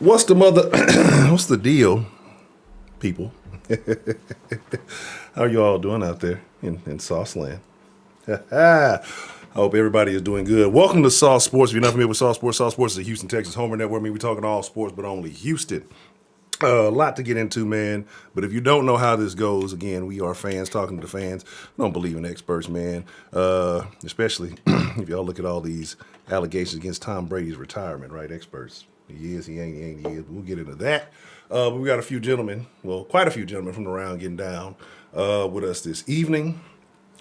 What's the mother? What's the deal, people? How are you all doing out there in Sauce Land? I hope everybody is doing good. Welcome to Sauce Sports. If you're not familiar with Sauce Sports is a Houston, Texas homer network. I mean, we're talking all sports, but only Houston. A lot to get into, man. But if you don't know how this goes, again, we are fans talking to the fans. Don't believe in experts, man. Especially if y'all look at all these allegations against Tom Brady's retirement, right? Experts. He is, he ain't, he is. We'll get into that. But we got a few gentlemen, well, quite a few gentlemen from the round getting down with us this evening.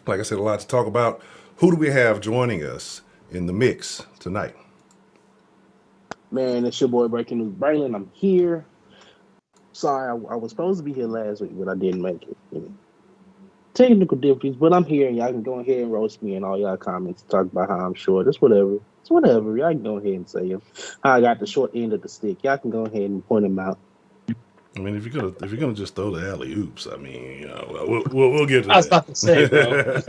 Like I said, a lot to talk about. Who do we have joining us in the mix tonight? Man, it's your boy Breaking News Braylon. I'm here. Sorry, I was supposed to be here last week, but I didn't make it. Technical difficulties, but I'm here, and y'all can go ahead and roast me in all y'all comments. Talk about how I'm short. It's whatever. It's whatever. Y'all can go ahead and say how I got the short end of the stick. Y'all can go ahead and point them out. I mean, if you're gonna just throw the alley oops, I mean, we'll get to that. I was about to say, bro.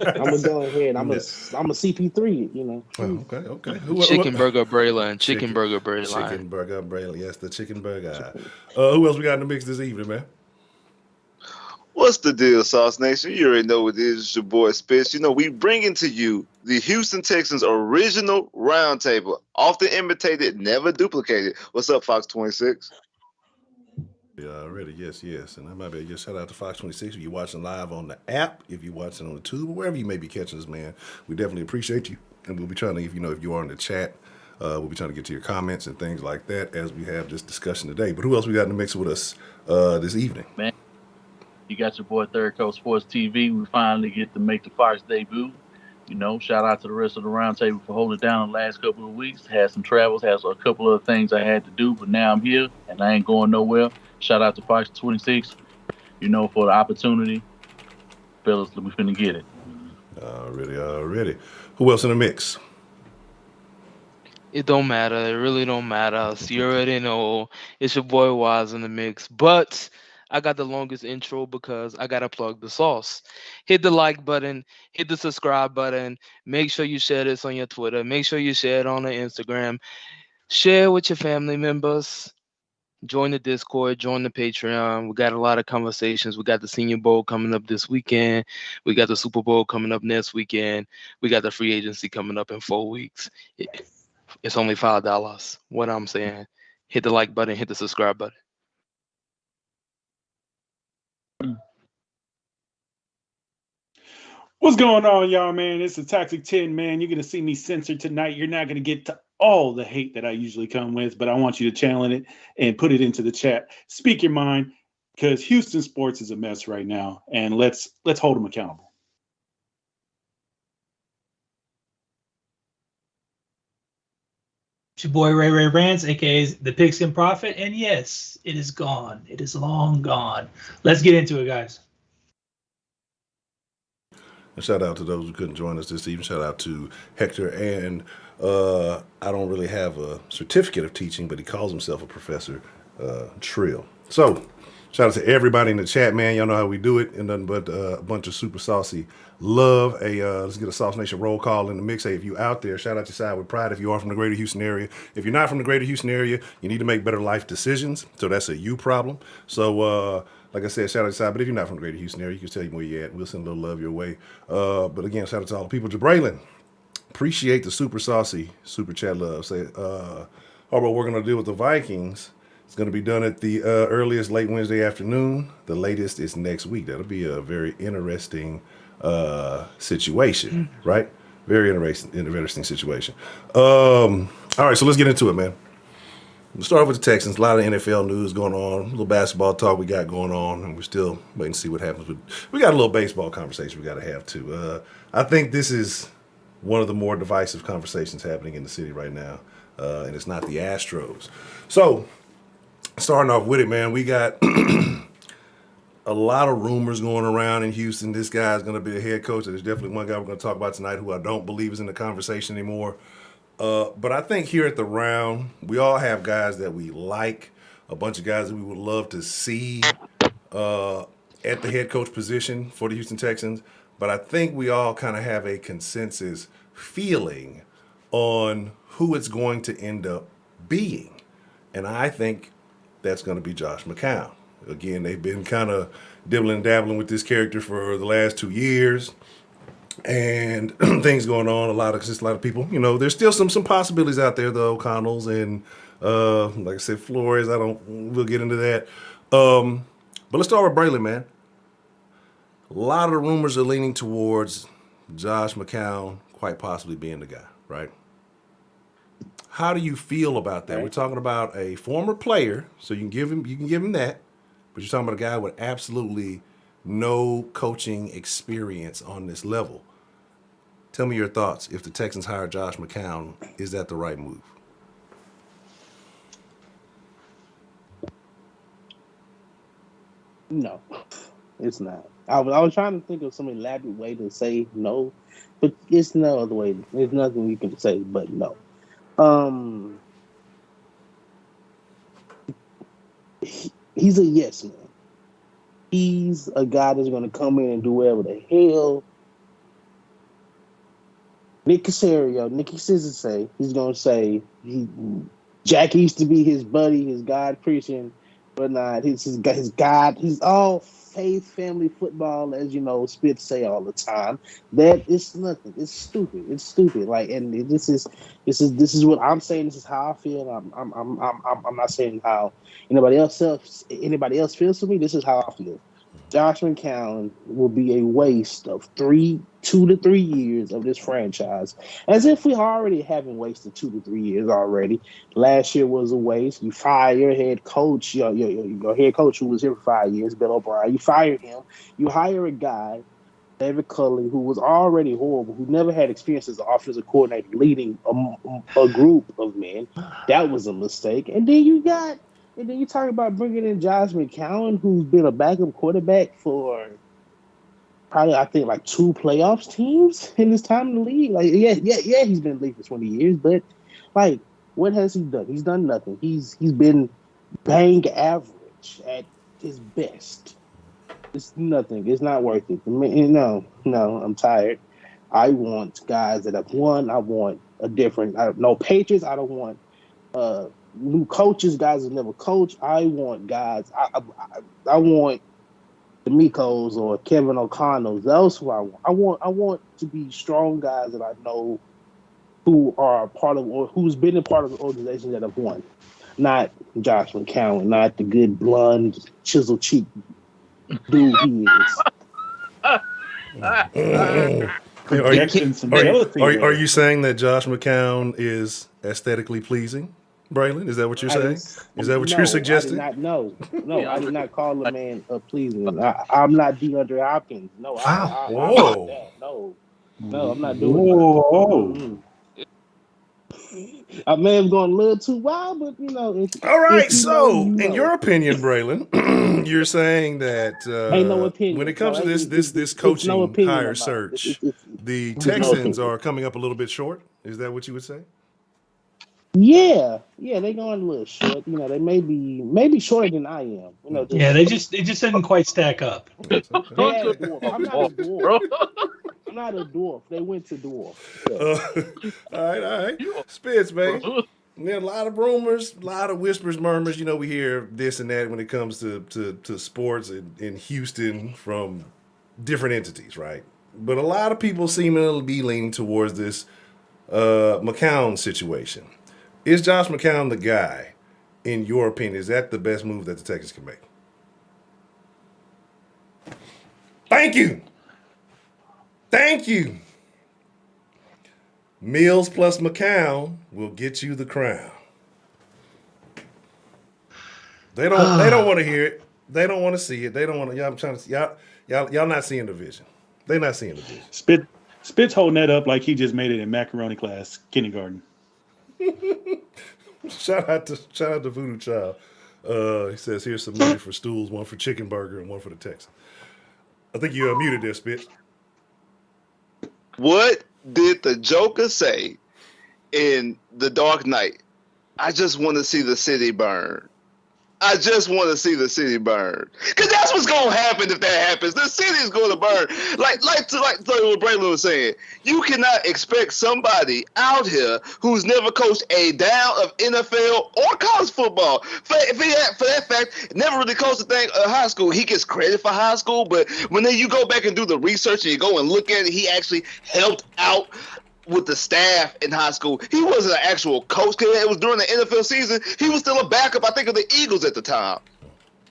I'm gonna go ahead. I'm a CP3. Oh, okay. Chicken Burger Braylon. Chicken Burger Braylon. Yes, the chicken burger. Who else we got in the mix this evening, man? What's the deal, Sauce Nation? You already know what it is. It's your boy Spitz. We bringing to you the Houston Texans original Roundtable, often imitated, never duplicated. What's up, Fox 26? Yeah, already, yes. And I might be just shout out to Fox 26 if you're watching live on the app, if you're watching on the tube, wherever you may be catching us, man. We definitely appreciate you. And we'll be trying to, if you are in the chat, we'll be trying to get to your comments and things like that as we have this discussion today. But who else we got in the mix with us this evening? Man, you got your boy Third Coast Sports TV. We finally get to make the Fox debut. Shout out to the rest of the roundtable for holding it down the last couple of weeks. Had some travels, had a couple of things I had to do, but now I'm here and I ain't going nowhere. Shout out to Fox 26, for the opportunity. Fellas, we finna get it. Already. Who else in the mix? It don't matter. It really don't matter. So you already know it's your boy Waz in the mix. But I got the longest intro because I gotta plug the sauce. Hit the like button, hit the subscribe button. Make sure you share this on your Twitter. Make sure you share it on the Instagram. Share with your family members. Join the Discord, join the Patreon. We got a lot of conversations. We got the Senior Bowl coming up this weekend. We got the Super Bowl coming up next weekend. We got the free agency coming up in 4 weeks. It's only $5. What I'm saying, hit the like button, hit the subscribe button. What's going on, y'all, man? It's the Toxic 10, man. You're going to see me censored tonight. You're not going to get to all the hate that I usually come with, but I want you to channel it and put it into the chat. Speak your mind, because Houston sports is a mess right now, and let's hold them accountable. It's your boy Ray Rants, aka the Pigskin Prophet, and yes, it is gone. It is long gone. Let's get into it, guys. And shout out to those who couldn't join us this evening. Shout out to Hector. And I don't really have a certificate of teaching, but he calls himself a professor, Trill. So shout out to everybody in the chat, man. Y'all know how we do it. And nothing but a bunch of super saucy love. Let's get a Sauce Nation roll call in the mix. Hey, if you out there, shout out your side with pride if you are from the greater Houston area. If you're not from the greater Houston area, you need to make better life decisions. So that's a you problem. So, like I said, shout out to side. But if you're not from the greater Houston area, you can tell you where you're at. We'll send a little love your way. But again, shout out to all the people. Jabraylon, appreciate the super saucy super chat love. Say, Harbaugh, we're going to deal with the Vikings. It's going to be done at the earliest late Wednesday afternoon. The latest is next week. That'll be a very interesting situation, right? Very interesting situation. All right, so let's get into it, man. We'll start off with the Texans. A lot of NFL news going on. A little basketball talk we got going on, and we're still waiting to see what happens. We got a little baseball conversation we got to have, too. I think this is one of the more divisive conversations happening in the city right now, and it's not the Astros. So, starting off with it, man, we got a lot of rumors going around in Houston. This guy's going to be the head coach. There's definitely one guy we're going to talk about tonight who I don't believe is in the conversation anymore. But I think here at the Round, we all have guys that we like, a bunch of guys that we would love to see at the head coach position for the Houston Texans. But I think we all kind of have a consensus feeling on who it's going to end up being. And I think that's going to be Josh McCown. Again, they've been kind of dibbling and dabbling with this character for the last 2 years, and things going on. A lot of people. There's still some possibilities out there, though. O'Connell's and like I said, Flores. We'll get into that. But let's start with Braylon, man. A lot of the rumors are leaning towards Josh McCown quite possibly being the guy, right? How do you feel about that? Right. We're talking about a former player, so you can give him that, but you're talking about a guy with absolutely no coaching experience on this level. Tell me your thoughts. If the Texans hire Josh McCown, is that the right move? No, it's not. I was trying to think of some elaborate way to say no, but it's no other way. There's nothing you can say but no. He's a yes man. He's a guy that's going to come in and do whatever the hell Nick Caesar say. He's going to say Jack used to be his buddy, his God preaching, but not his God. He's all faith, family, football, as you know, Spitz say all the time. That is nothing. It's stupid. It's stupid. Like, and this is what I'm saying. This is how I feel. I'm not saying how anybody else feels for me. This is how I feel. Josh McCown will be a waste of 2 to 3 years of this franchise, as if we already haven't wasted 2 to 3 years already. Last year was a waste. You fire your head coach, your head coach who was here for 5 years, Bill O'Brien. You fired him. You hire a guy, David Culley, who was already horrible, who never had experience as an offensive coordinator leading a group of men. That was a mistake. And then you talk about bringing in Josh McCown, who's been a backup quarterback for probably, I think, like 2 playoffs teams in his time in the league. Like, yeah, he's been in the league for 20 years, but like, what has he done? He's done nothing. He's been bang average at his best. It's nothing. It's not worth it. No, I'm tired. I want guys that have won. I want a different. No Patriots. I don't want new coaches, guys that never coached. I want guys. I want the Mikos or Kevin O'Connell's. Those who I want. I want to be strong guys that I know who are part of or who's been a part of the organization that have won. Not Josh McCown, not the good blonde chisel cheek dude he is. Are you saying that Josh McCown is aesthetically pleasing, Braylon? Is that what you're saying? Is that what you're suggesting? I did not call the man pleasing. I'm not DeAndre Hopkins. No, no, I'm not doing that. I may have gone a little too wild, but all right. In your opinion, Braylon, you're saying that ain't no opinion. When it comes to this coaching hire search, the Texans are coming up a little bit short. Is that what you would say? Yeah, they're going a little short. They may be shorter than I am. They just didn't quite stack up. I'm not a dwarf. I'm not a dwarf. They went to dwarf. Yeah. All right. Spitz, man. There are a lot of rumors, a lot of whispers, murmurs. We hear this and that when it comes to sports in Houston from different entities, right? But a lot of people seem to be leaning towards this McCown situation. Is Josh McCown the guy, in your opinion? Is that the best move that the Texans can make? Thank you. Mills plus McCown will get you the crown. They don't want to hear it. They don't want to see it. They don't want to. Y'all not seeing the vision. They're not seeing the vision. Spit's holding that up like he just made it in macaroni class, kindergarten. Shout out to Voodoo Child. He says here's some money for stools, one for chicken burger and one for the Texans. I think you muted there, Spitz. What did the Joker say in The Dark Knight? I just want to see the city burn. I just want to see the city burn, because that's what's gonna happen if that happens. The city's gonna burn. Like what Braylon was saying, you cannot expect somebody out here who's never coached a down of NFL or college football. For that fact, never really coached a thing high school. He gets credit for high school, but when then you go back and do the research and you go and look at it, he actually helped out with the staff in high school. He wasn't an actual coach. It was during the NFL season. He was still a backup, I think, of the Eagles at the time.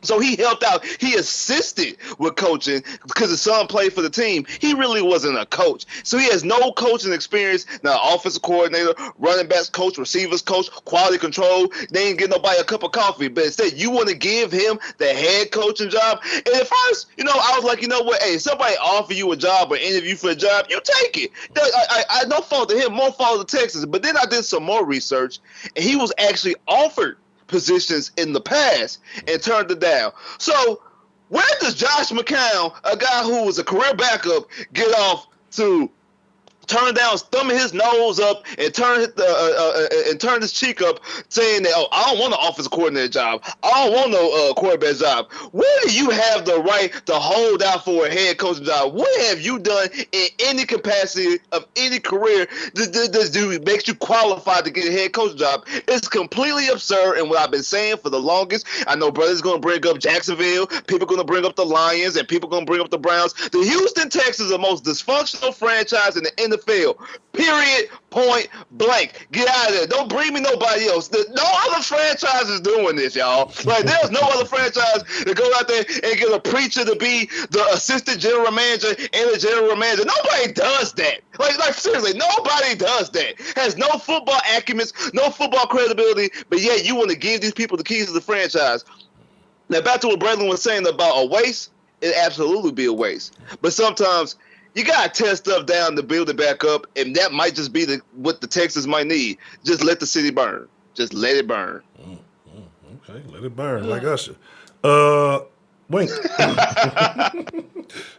So he helped out. He assisted with coaching because his son played for the team. He really wasn't a coach. So he has no coaching experience. Now, offensive coordinator, running backs coach, receivers coach, quality control. They ain't get nobody a cup of coffee. But instead, you want to give him the head coaching job. And at first, I was like, you know what? Hey, somebody offer you a job or interview for a job, you take it. I no fault to him, more fault to Texas. But then I did some more research, and he was actually offered positions in the past and turned it down. So where does Josh McCown, a guy who was a career backup, get off to turn down, thumbing his nose up and turn his cheek up, saying that, oh, I don't want an offensive coordinator job. I don't want no quarterback job. Where do you have the right to hold out for a head coaching job? What have you done in any capacity of any career that makes you qualified to get a head coaching job? It's completely absurd, and what I've been saying for the longest, I know brothers going to bring up Jacksonville, people going to bring up the Lions, and people going to bring up the Browns. The Houston Texans are the most dysfunctional franchise in the NFL. Period. Point blank. Get out of there. Don't bring me nobody else. No other franchise is doing this, y'all. Like, there's no other franchise that goes out there and get a preacher to be the assistant general manager and the general manager. Nobody does that. Like seriously, nobody does that. Has no football acumen, no football credibility, but yet you want to give these people the keys to the franchise. Now, back to what Braylon was saying about a waste, it absolutely be a waste. But sometimes you gotta tear stuff down to build it back up, and that might just be what the Texans might need. Just let the city burn. Just let it burn. Okay, let it burn, like Usher. Wink.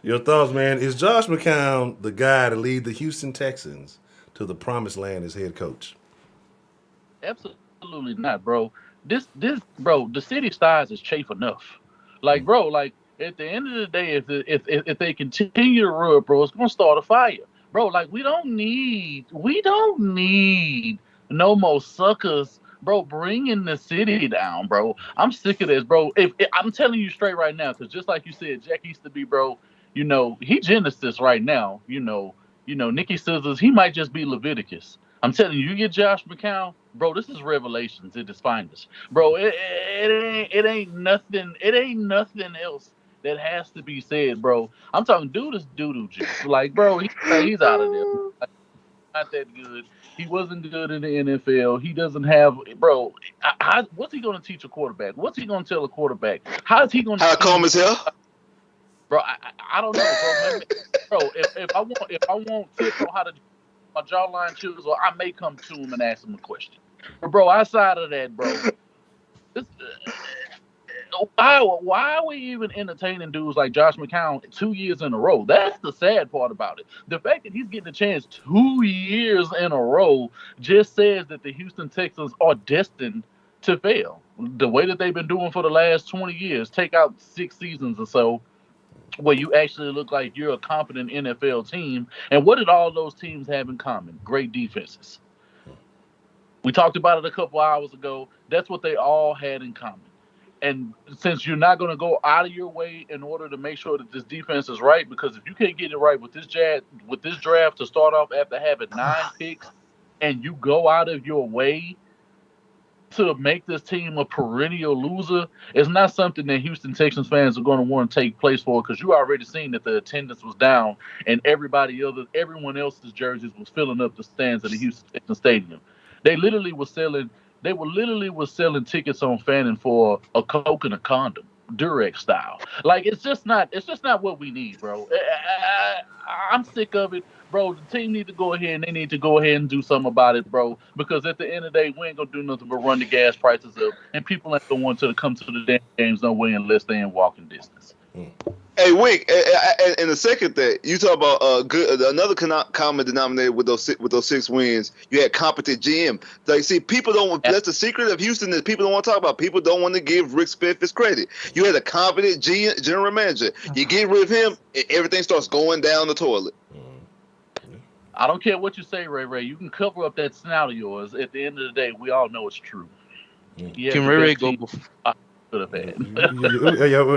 Your thoughts, man? Is Josh McCown the guy to lead the Houston Texans to the promised land as head coach? Absolutely not, bro. This, bro. The city size is chafe enough. Like, bro, like. At the end of the day, if they continue to run, bro, it's gonna start a fire, bro. Like we don't need no more suckers, bro. Bringing the city down, bro. I'm sick of this, bro. If I'm telling you straight right now, because just like you said, Jack used to be, bro. He Genesis right now. Nikki Scissors. He might just be Leviticus. I'm telling you, get Josh McCown, bro. This is Revelations at its finest, bro. It ain't nothing. It ain't nothing else that has to be said, bro. I'm talking dude is doo-doo juice. Like, bro, he's out of there. Like, not that good. He wasn't good in the NFL. He doesn't have, bro. What's he going to teach a quarterback? What's he going to tell a quarterback? How is he going to? How comb his hair? Bro, I don't know, bro. Bro, if I want tips on how to do my jawline chisel, I may come to him and ask him a question. But bro, outside of that, bro, why are we even entertaining dudes like Josh McCown 2 years in a row? That's the sad part about it. The fact that he's getting a chance 2 years in a row just says that the Houston Texans are destined to fail. The way that they've been doing for the last 20 years, take out 6 seasons or so, where you actually look like you're a competent NFL team. And what did all those teams have in common? Great defenses. We talked about it a couple hours ago. That's what they all had in common. And since you're not going to go out of your way in order to make sure that this defense is right, because if you can't get it right with this draft to start off after having 9 picks, and you go out of your way to make this team a perennial loser, it's not something that Houston Texans fans are going to want to take place for, because you already seen that the attendance was down and everyone else's jerseys was filling up the stands at the Houston Texans Stadium. They were literally selling tickets on Fannin for a Coke and a condom, Durex style. Like, it's just not what we need, bro. I'm sick of it, bro. The team need to go ahead and they need to go ahead and do something about it, bro. Because at the end of the day, we ain't gonna do nothing but run the gas prices up, and people ain't gonna want to come to the damn games no way unless they're in walking distance. Hey, Wick, and the second that you talk about another common denominator with those 6 wins, you had competent GM. Like, see, people don't. That's the secret of Houston that people don't want to talk about. People don't want to give Rick Spiff his credit. You had a competent general manager. You get rid of him, and everything starts going down the toilet. I don't care what you say, Ray. You can cover up that snout of yours. At the end of the day, we all know it's true. Can Ray go before? Could have had.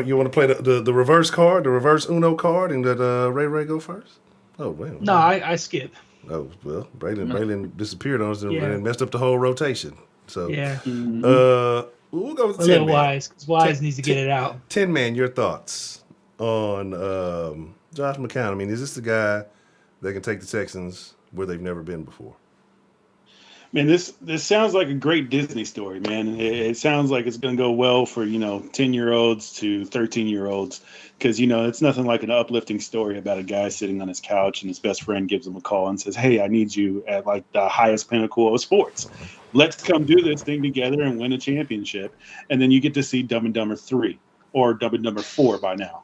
You want to play the reverse card, the reverse Uno card, and let Ray go first? Oh, man. No, I skip. Oh, well, Braylon disappeared on us and Yeah. messed up the whole rotation. So, Yeah. we'll go with A 10 little man. Wise, because Wise needs to get it out. 10 man, your thoughts on Josh McCown? I mean, is this the guy that can take the Texans where they've never been before? Man, this sounds like a great Disney story, man. It sounds like it's going to go well for 10-year-olds to 13-year-olds, because it's nothing like an uplifting story about a guy sitting on his couch and his best friend gives him a call and says, "Hey, I need you at like the highest pinnacle of sports. Let's come do this thing together and win a championship." And then you get to see Dumb and Dumber 3 or Dumb and Dumber 4 by now.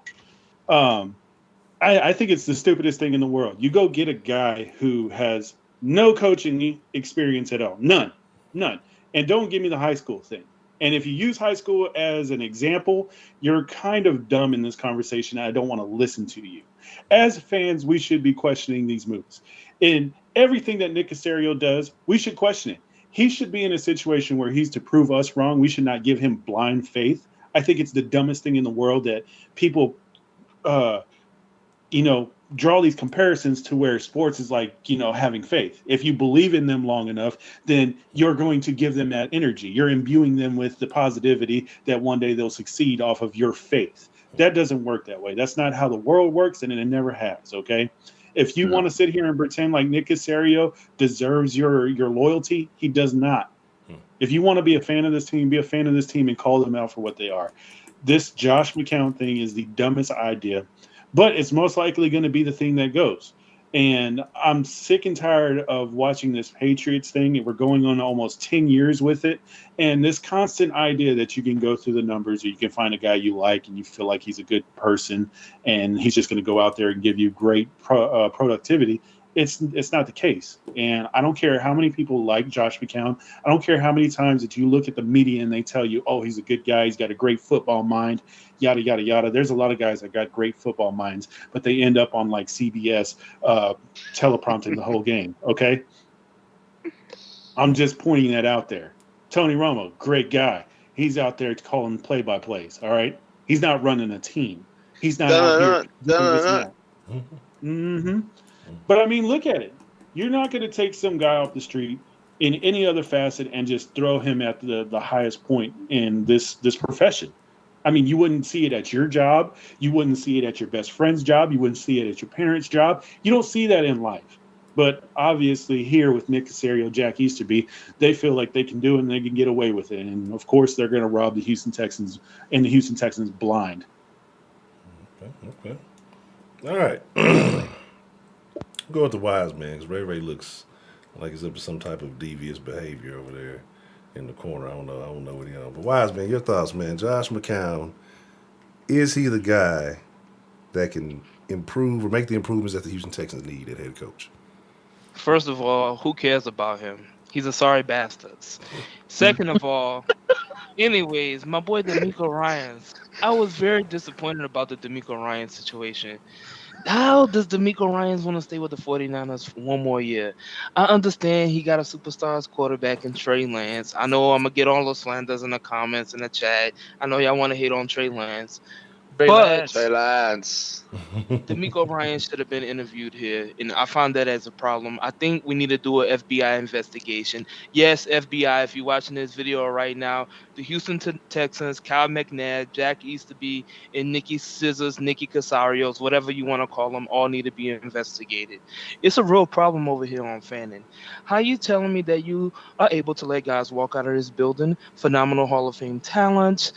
I think it's the stupidest thing in the world. You go get a guy who has no coaching experience at all. None. And don't give me the high school thing. And if you use high school as an example, you're kind of dumb in this conversation. I don't want to listen to you. As fans, we should be questioning these moves. In everything that Nick Caserio does, we should question it. He should be in a situation where he's to prove us wrong. We should not give him blind faith. I think it's the dumbest thing in the world that people, draw these comparisons to where sports is like, having faith. If you believe in them long enough, then you're going to give them that energy. You're imbuing them with the positivity that one day they'll succeed off of your faith. That doesn't work that way. That's not how the world works, and it never has, okay? If you want to sit here and pretend like Nick Caserio deserves your loyalty, he does not. If you want to be a fan of this team, be a fan of this team and call them out for what they are. This Josh McCown thing is the dumbest idea. But it's most likely going to be the thing that goes. And I'm sick and tired of watching this Patriots thing. We're going on almost 10 years with it. And this constant idea that you can go through the numbers or you can find a guy you like and you feel like he's a good person and he's just going to go out there and give you great productivity. It's not the case. And I don't care how many people like Josh McCown. I don't care how many times that you look at the media and they tell you, oh, he's a good guy. He's got a great football mind, yada, yada, yada. There's a lot of guys that got great football minds, but they end up on like CBS teleprompting the whole game. Okay. I'm just pointing that out there. Tony Romo, great guy. He's out there calling play-by-plays. All right. He's not running a team. He's not out here. Mm-hmm. But I mean, look at it. You're not going to take some guy off the street in any other facet and just throw him at the highest point in this profession. I mean, you wouldn't see it at your job. You wouldn't see it at your best friend's job. You wouldn't see it at your parents' job. You don't see that in life. But obviously here with Nick Caserio, Jack Easterby, they feel like they can do it and they can get away with it. And, of course, they're going to rob the Houston Texans and the Houston Texans blind. Okay. All right. Go with the wise man, because Ray looks like he's up to some type of devious behavior over there in the corner. I don't know what he on. But wise man, your thoughts, man. Josh McCown, is he the guy that can improve or make the improvements that the Houston Texans need at head coach? First of all, who cares about him? He's a sorry bastard. Second of all, anyways, my boy DeMeco Ryans. I was very disappointed about the DeMeco Ryans situation. How does DeMeco Ryans want to stay with the 49ers for one more year? I understand he got a superstars quarterback in Trey Lance. I know I'm going to get all those slanders in the comments in the chat. I know y'all want to hate on Trey Lance. But Trey Lance. DeMeco Ryans should have been interviewed here, and I found that as a problem. I think we need to do an FBI investigation. Yes, FBI, if you're watching this video right now, the Houston Texans, Kyle McNabb, Jack Easterby, and Nikki Scissors, Nikki Casarios, whatever you want to call them, all need to be investigated. It's a real problem over here on Fannin. How you telling me that you are able to let guys walk out of this building, phenomenal Hall of Fame talent,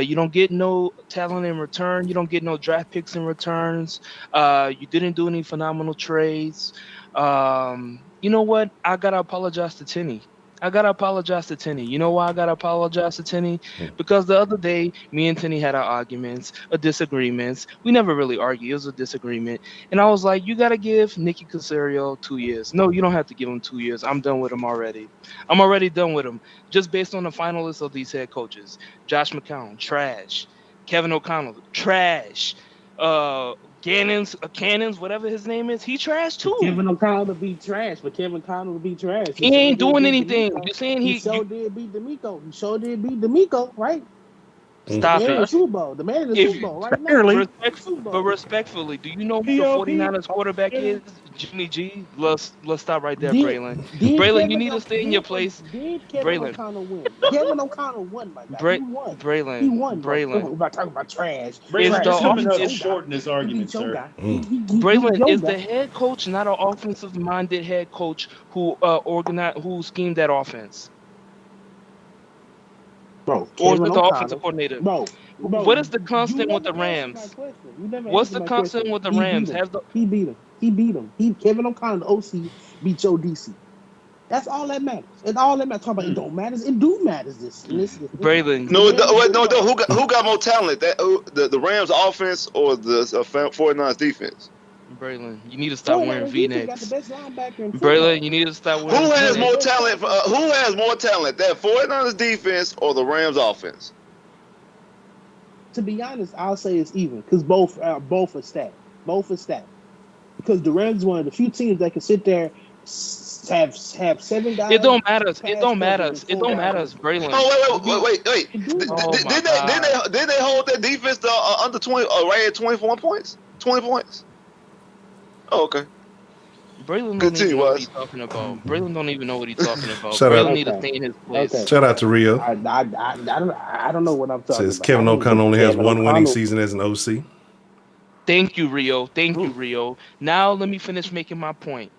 you don't get no talent in return, you don't get no draft picks in returns, you didn't do any phenomenal trades. You know what? I gotta apologize to Tinny. I gotta apologize to Tenny. You know why I gotta apologize to Tenny? Hmm. Because the other day, me and Tenny had our arguments, disagreements. We never really argued. It was a disagreement, and I was like, "You gotta give Nicky Casario 2 years." No, you don't have to give him 2 years. I'm done with him already. I'm already done with him. Just based on the finalists of these head coaches: Josh McCown, trash; Kevin O'Connell, trash; uh, Cannons, whatever his name is, he trash For too. Kevin O'Connell to be trash. For Kevin O'Connell to be trash. He He sure ain't did doing beat anything. D'Amico. You're saying He he sure you, did beat D'Amico. He sure did beat D'Amico, right? The stop man in the it. Super Bowl. The man in the If Super Bowl right now. Barely. The Super but Bowl. respectfully, do you know who the POP. 49ers quarterback is? Jimmy G. Let's stop right there, Did Braylon. did Braylon, you Kevin need to O- stay in your place. did Kevin Braylon, O'Connell win? Kevin O'Connell won, my guy. He Bray, won. He Braylon, won, bro. Braylon. We're talking about trash. Is Braylon, the Trash. just He coming beat up your offense guy. short in this He argument, beat your sir. guy. Mm. He beat Braylon your is guy. the head coach not an offensive minded head coach who who schemed that offense, Bro, or is Kevin it the offensive O'Connell. coordinator? Bro, What is the you constant with never the answered my Rams? question. You never What's answered the my constant question. with the He beat Rams? him. Has the He beat him. He beat him. Kevin O'Connell, the OC, beat your DC. That's all that matters. It's all that matters. Talking about it don't matter. It do matters. This in this Braylon? the No, man in the wait, Super no. Bowl. Who got more talent? The Rams offense or the 49ers defense? Braylon, you need to stop wearing 49ers defense got the V-necks. best linebacker in Braylon, football. you need to stop Who wearing has Has the more best V-necks. talent? tackle. Who has more talent? That 49ers defense or the Rams offense? To be honest, I'll say it's even because both are stacked. Both are stacked. Because the Rams is one of the few teams that can sit there have 7 It guys don't matter. It pass don't coverage matter. and It 4 don't guys matter, rushing. Braylon. Oh They do. wait. They do. Oh my Didn't God, they hold that defense to under 20? Right at 24 points. 20 points. Oh, okay. Braylon don't even Continue, know what he's Wes. talking about. Braylon don't even know what he's talking about. Shout Braylon out, need to Okay. stay in his Okay. place. shout out to Rio. I don't know what I'm talking Says about. I Kevin ain't O'Connell with only has Kevin one winning O'Connell. season as an OC. Thank you, Rio. Thank you, Rio. Now let me finish making my point.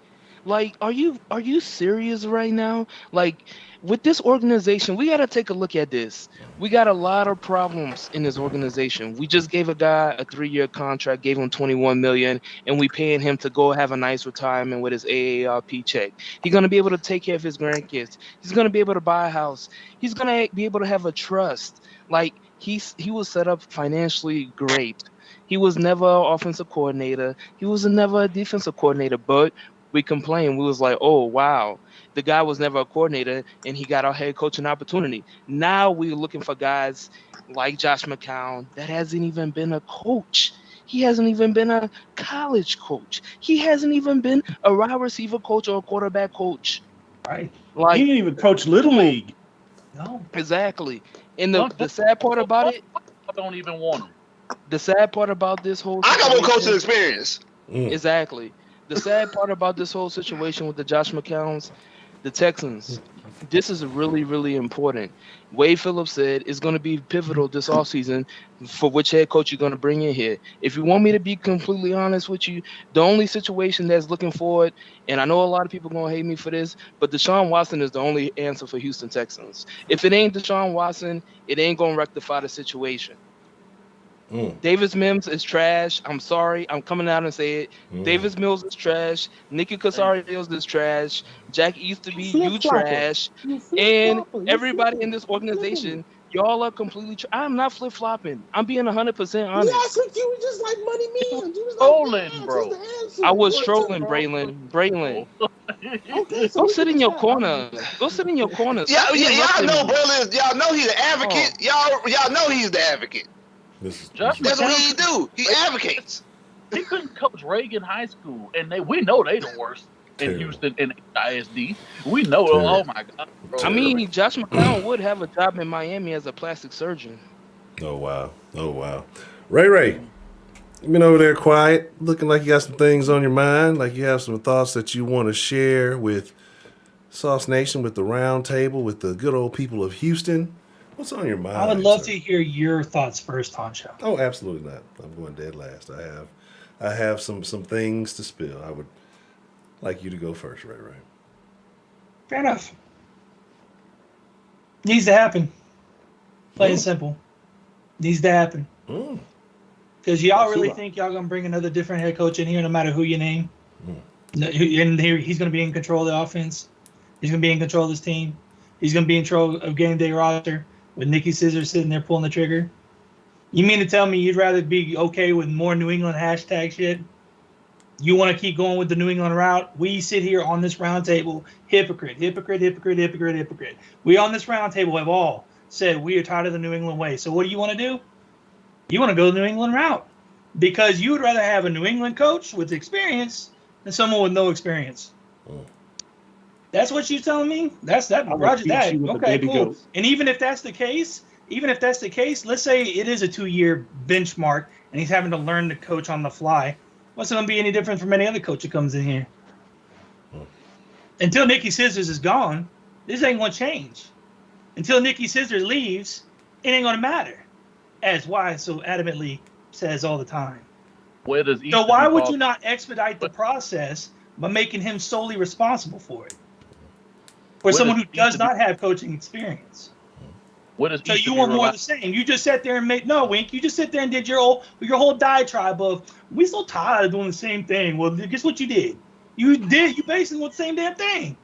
Like, are you serious right now? Like, with this organization, we got to take a look at this. We got a lot of problems in this organization. We just gave a guy a 3-year contract, gave him 21 million, and we paying him to go have a nice retirement with his AARP check. He's gonna be able to take care of his grandkids. He's gonna be able to buy a house. He's gonna be able to have a trust. Like he was set up financially great. He was never an offensive coordinator. He was never a defensive coordinator, but we complained. We was like, oh wow, the guy was never a coordinator and he got our head coaching opportunity. Now we're looking for guys like Josh McCown that hasn't even been a coach. He hasn't even been a college coach. He hasn't even been a wide receiver coach or a quarterback coach. Right? He Like, didn't even coach Little come on. League. No. Exactly. And the sad part about it, I don't even want him. the sad part about this whole I got more coaching situation, experience. exactly. The sad part about this whole situation with the Josh McCowns, the Texans, this is really, really important. Wade Phillips said it's going to be pivotal this offseason for which head coach you're going to bring in here. If you want me to be completely honest with you, the only situation that's looking forward, and I know a lot of people going to hate me for this, but Deshaun Watson is the only answer for Houston Texans. If it ain't Deshaun Watson, it ain't going to rectify the situation. Davis Mims is trash. I'm sorry. I'm coming out and say it. Davis Mills is trash. Nicky Casarios is trash. Jack Easterby, you trash. And everybody in this organization, y'all are completely I'm not flip-flopping. I'm being 100% honest. Yes, with you was just like money means. You was Trolling, like, bro. that's the answer. I was What's trolling, up, Braylon. Braylon, Okay, so go we sit can in your chat. corner. Go sit in your corner. Yeah, Stop y'all interrupting know, me. brother. Y'all know he's the advocate. Y'all know he's the advocate. Josh That's what he McCown, do. He advocates. he couldn't coach Reagan High School, and we know they the worst in Terrible. Houston in ISD. We know. Terrible. Oh my God, bro. I mean, Josh McCown would have a job in Miami as a plastic surgeon. Oh wow. Ray, you've been over there quiet, looking like you got some things on your mind, like you have some thoughts that you want to share with Sauce Nation, with the Roundtable, with the good old people of Houston. What's on your mind? I would love sir? to hear your thoughts first, Honcho. Oh, absolutely not. I'm going dead last. I have some things to spill. I would like you to go first, Ray. Fair enough. Needs to happen. Plain and simple. Needs to happen. Because y'all really think y'all gonna bring another different head coach in here, no matter who you name? And here he's gonna be in control of the offense. He's gonna be in control of this team. he's going to be in control of game day roster with Nicky Scissors sitting there pulling the trigger? You mean to tell me you'd rather be okay with more New England hashtag shit? You want to keep going with the New England route? We sit here on this roundtable, hypocrite. We on this roundtable have all said we are tired of the New England way. So what do you want to do? You want to go the New England route because you would rather have a New England coach with experience than someone with no experience. That's what you're telling me? That's that. Roger that. Okay, cool. Goat. And even if that's the case, let's say it is a 2-year benchmark and he's having to learn to coach on the fly. What's it going to be any different from any other coach that comes in here? Until Nicky Scissors is gone, this ain't going to change. Until Nicky Scissors leaves, it ain't going to matter. As Wise so adamantly says all the time. So why would you not expedite the process by making him solely responsible for it? For someone who does not have coaching experience. So you want more of the same. You just sat there and Wink. You just sit there and did your whole diatribe of we so tired of doing the same thing. Well, guess what you did? You basically want the same damn thing.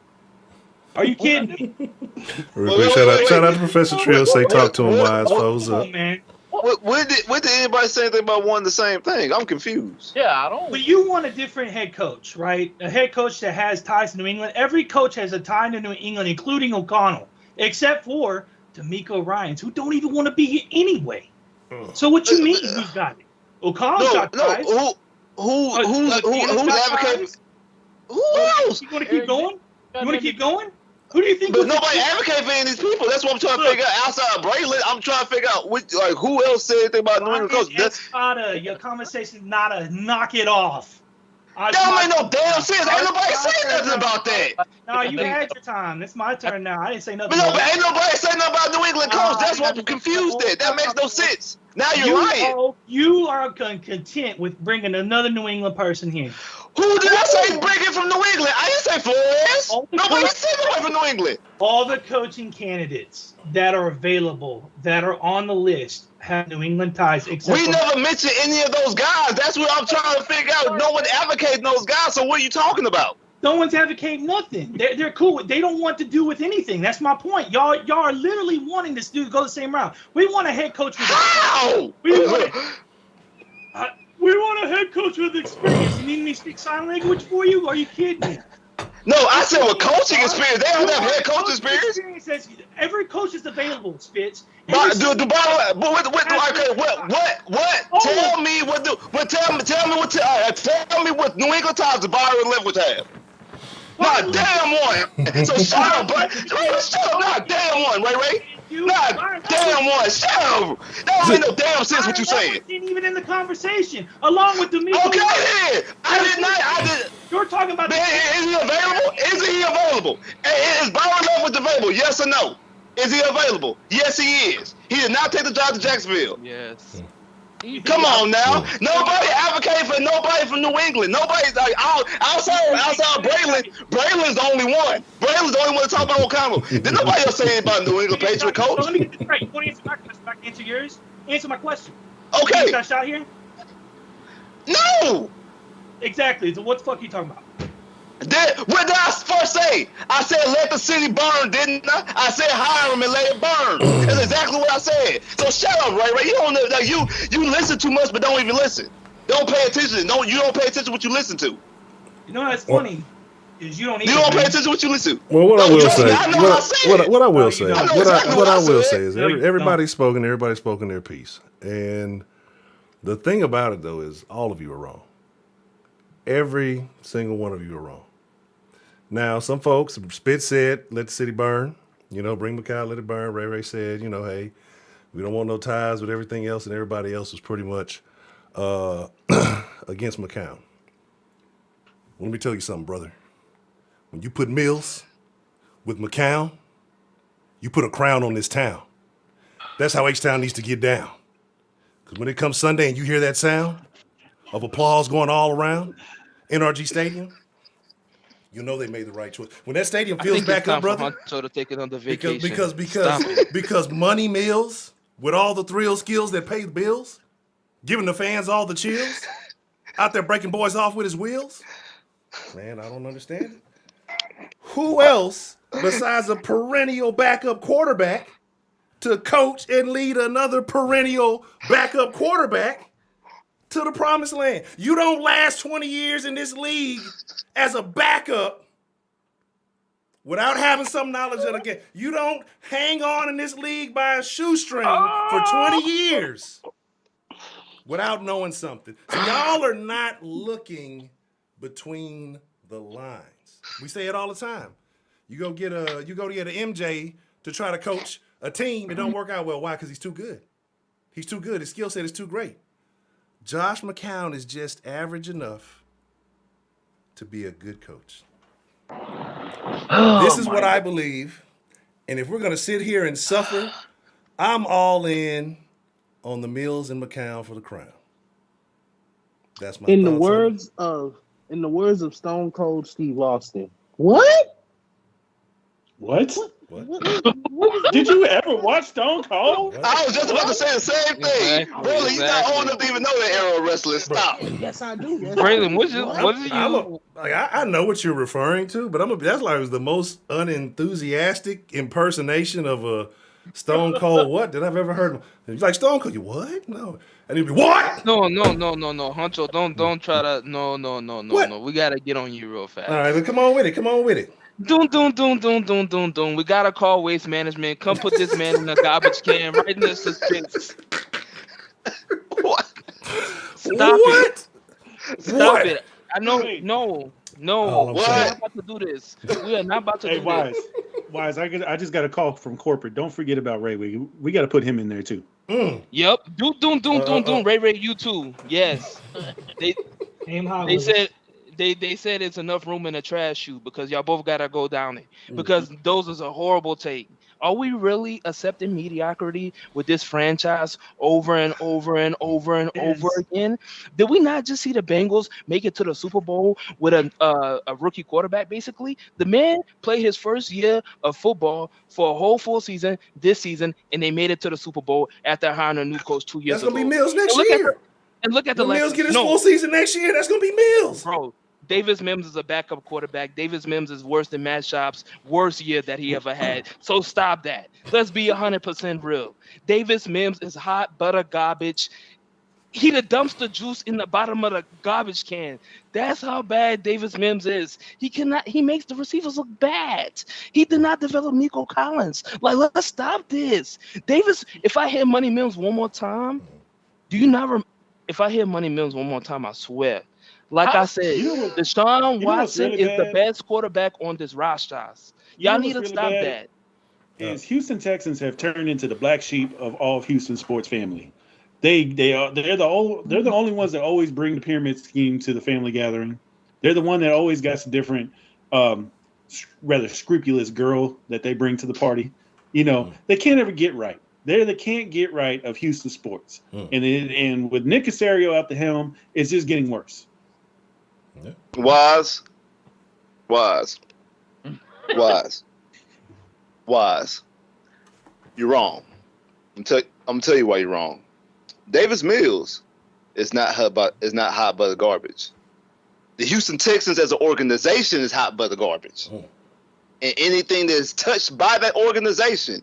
Are you kidding me? Shout out to Professor Trill. Say talk to him, Wise. Foes up. Man. When did anybody say anything about wanting the same thing? I'm confused. Yeah, I don't. But you want a different head coach, right? A head coach that has ties to New England. Every coach has a tie to New England, including O'Connell, except for D'Amico Ryans, who don't even want to be here anyway. So what you mean who's got it? O'Connell's got ties. Who's advocating? Who else? You want to keep going? You want to keep going? Who do you think? But nobody advocates for any of these people. That's what I'm trying to figure out. Outside of Braylon, I'm trying to figure out who else said anything about New England coaches. Your conversation nada. Knock it off. That don't make no damn sense. Ain't nobody saying nothing about that. No, you had your time. It's my turn now. I didn't say nothing. But ain't nobody saying nothing about New England coach. That's what I'm confused at. That makes no sense. Now you're lying. You are content with bringing another New England person here. Who did I say bring it from New England? I didn't say Flores. Nobody said nobody from New England. All the coaching candidates that are available, that are on the list, have New England ties. We never mentioned any of those guys. That's what I'm trying to figure out. No one advocating those guys. So what are you talking about? No one's advocating nothing. They're cool. They don't want to do with anything. That's my point. Y'all are literally wanting this dude to go the same route. We want a head coach with How? We want a head coach with experience. You need me to speak sign language for you? Are you kidding me? No, I said with coaching experience. They don't have head coach experience. Every coach is available, Spitz. Tell me what New England ties the Byron Leftwich have. Not damn one. So shut up, but shut up, not damn one, Ray. Not damn one. Shut up. That don't make no damn sense what you saying. Even in the conversation, along with D'Amico. Okay, then. I did. You're talking about. Is he available? Is he available? Is Byron Leftwich available? Yes or no? Is he available? Yes, he is. He did not take the job to Jacksonville. Yes. Come on now. Nobody advocated for nobody from New England. Nobody's like outside Braylon. Braylon's the only one. Braylon's the only one to talk about O'Connell. Did nobody else say anything about New England Patriot coach? So let me get this right. You want to answer my question? I can answer yours. Answer my question. Okay. You got a shot here? No. Exactly. So what the fuck are you talking about? What did I first say? I said let the city burn, didn't I? I said hire him and let it burn. That's exactly what I said. So shut up, Ray. You don't know, like you listen too much, but don't even listen. Don't pay attention. You don't pay attention to what you listen to. You know what's funny is you don't pay attention to what you listen to. Well, what I will say, what I will I say is everybody's spoken their piece, and the thing about it though is all of you are wrong. Every single one of you are wrong. Now, some folks, Spitz said, let the city burn. Bring Macau, let it burn. Ray said, hey, we don't want no ties with everything else, and everybody else was pretty much against McCown. Let me tell you something, brother. When you put Mills with McCown, you put a crown on this town. That's how H-Town needs to get down. Because when it comes Sunday and you hear that sound of applause going all around NRG Stadium, you know they made the right choice. When that stadium fills back up, brother, Honcho to take it on the vacation. because Money Mills, with all the thrill skills that pay the bills, giving the fans all the chills, out there breaking boys off with his wheels. Man, I don't understand it. who else besides a perennial backup quarterback to coach and lead another perennial backup quarterback to the promised land? You don't last 20 years in this league as a backup without having some knowledge of the game. You don't hang on in this league by a shoestring for 20 years without knowing something. So y'all are not looking between the lines. We say it all the time. You go get an MJ to try to coach a team, it don't work out well. Why? Because he's too good. He's too good. His skill set is too great. Josh McCown is just average enough to be a good coach. This is what I believe. And if we're going to sit here and suffer, I'm all in on the Mills and McCown for the crown. That's my In thoughts the words of Stone Cold Steve Austin. What? What? Did you ever watch Stone Cold? I was just about to say the same thing. Really, you're not old enough to even know that era of wrestling. Stop. Yes, I do. Yes, Braylon, what is I know what you're referring to, but that's like it was the most unenthusiastic impersonation of a Stone Cold what that I've ever heard. He's like, Stone Cold, you what? No. And he'd be, what? No, Honcho, don't try to no. We gotta get on you real fast. All right, but come on with it. Doom. We gotta call Waste Management. Come put this man in a garbage can right next to his face. What? Stop what? it. Stop it. I know. Wait. No. Oh, We're not about to do this. We are not about to do Wise. this. Wise, I just got a call from corporate. Don't forget about Ray. We got to put him in there too. Yep. Doom. Ray, you too. Yes. They said they said it's enough room in the trash chute because y'all both gotta go down it. Because those is a horrible take. Are we really accepting mediocrity with this franchise over and over again? Did we not just see the Bengals make it to the Super Bowl with a rookie quarterback, basically? The man played his first year of football for a whole full season this season, and they made it to the Super Bowl after hiring a new coach 2 years ago. That's going to be Mills next year. And look at the Mills get his full season next year. That's going to be Mills. Bro, Davis Mims is a backup quarterback. Davis Mims is worse than Matt Schaub's worst year that he ever had. So stop that. Let's be 100% real. Davis Mims is hot butter garbage. He the dumpster juice in the bottom of the garbage can. That's how bad Davis Mims is. He makes the receivers look bad. He did not develop Nico Collins. Like, let's stop this. Davis, if I hear Money Mims one more time, if I hear Money Mims one more time, I swear. Like I said, Deshaun Watson is the best quarterback on this roster. Y'all need to stop that. Is Houston Texans have turned into the black sheep of all of Houston sports family. They're the only ones that always bring the pyramid scheme to the family gathering. They're the one that always got a different, rather scrupulous girl that they bring to the party. You know, they can't ever get right. They're the can't get right of Houston sports. And with Nick Casario at the helm, it's just getting worse. Wise. You're wrong. I'm gonna tell you why you're wrong. Davis Mills is not hot butter garbage. The Houston Texans as an organization is hot butter garbage. And anything that is touched by that organization,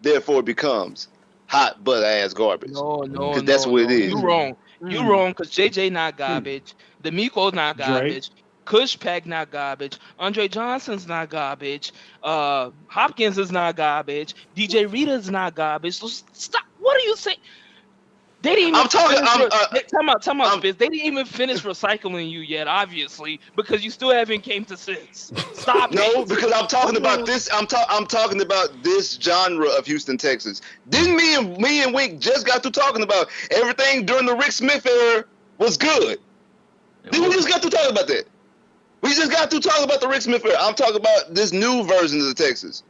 therefore becomes hot butter ass garbage. No, that's what it is. You're wrong. You're wrong because JJ not garbage. D'Amico's not garbage. Kush Pack not garbage. Andre Johnson's not garbage. Hopkins is not garbage. DJ Rita's not garbage. So stop. What are you saying? They didn't even time out, Spitz. They didn't even finish recycling you yet, obviously, because you still haven't came to sense. Stop. No, because I'm talking about this. I'm talking about this genre of Houston Texans. Didn't me and Wink just got to talking about everything during the Rick Smith era was good? Then we just got to talk about that. We just got to talk about the Rick Smith era. I'm talking about this new version of the Texans.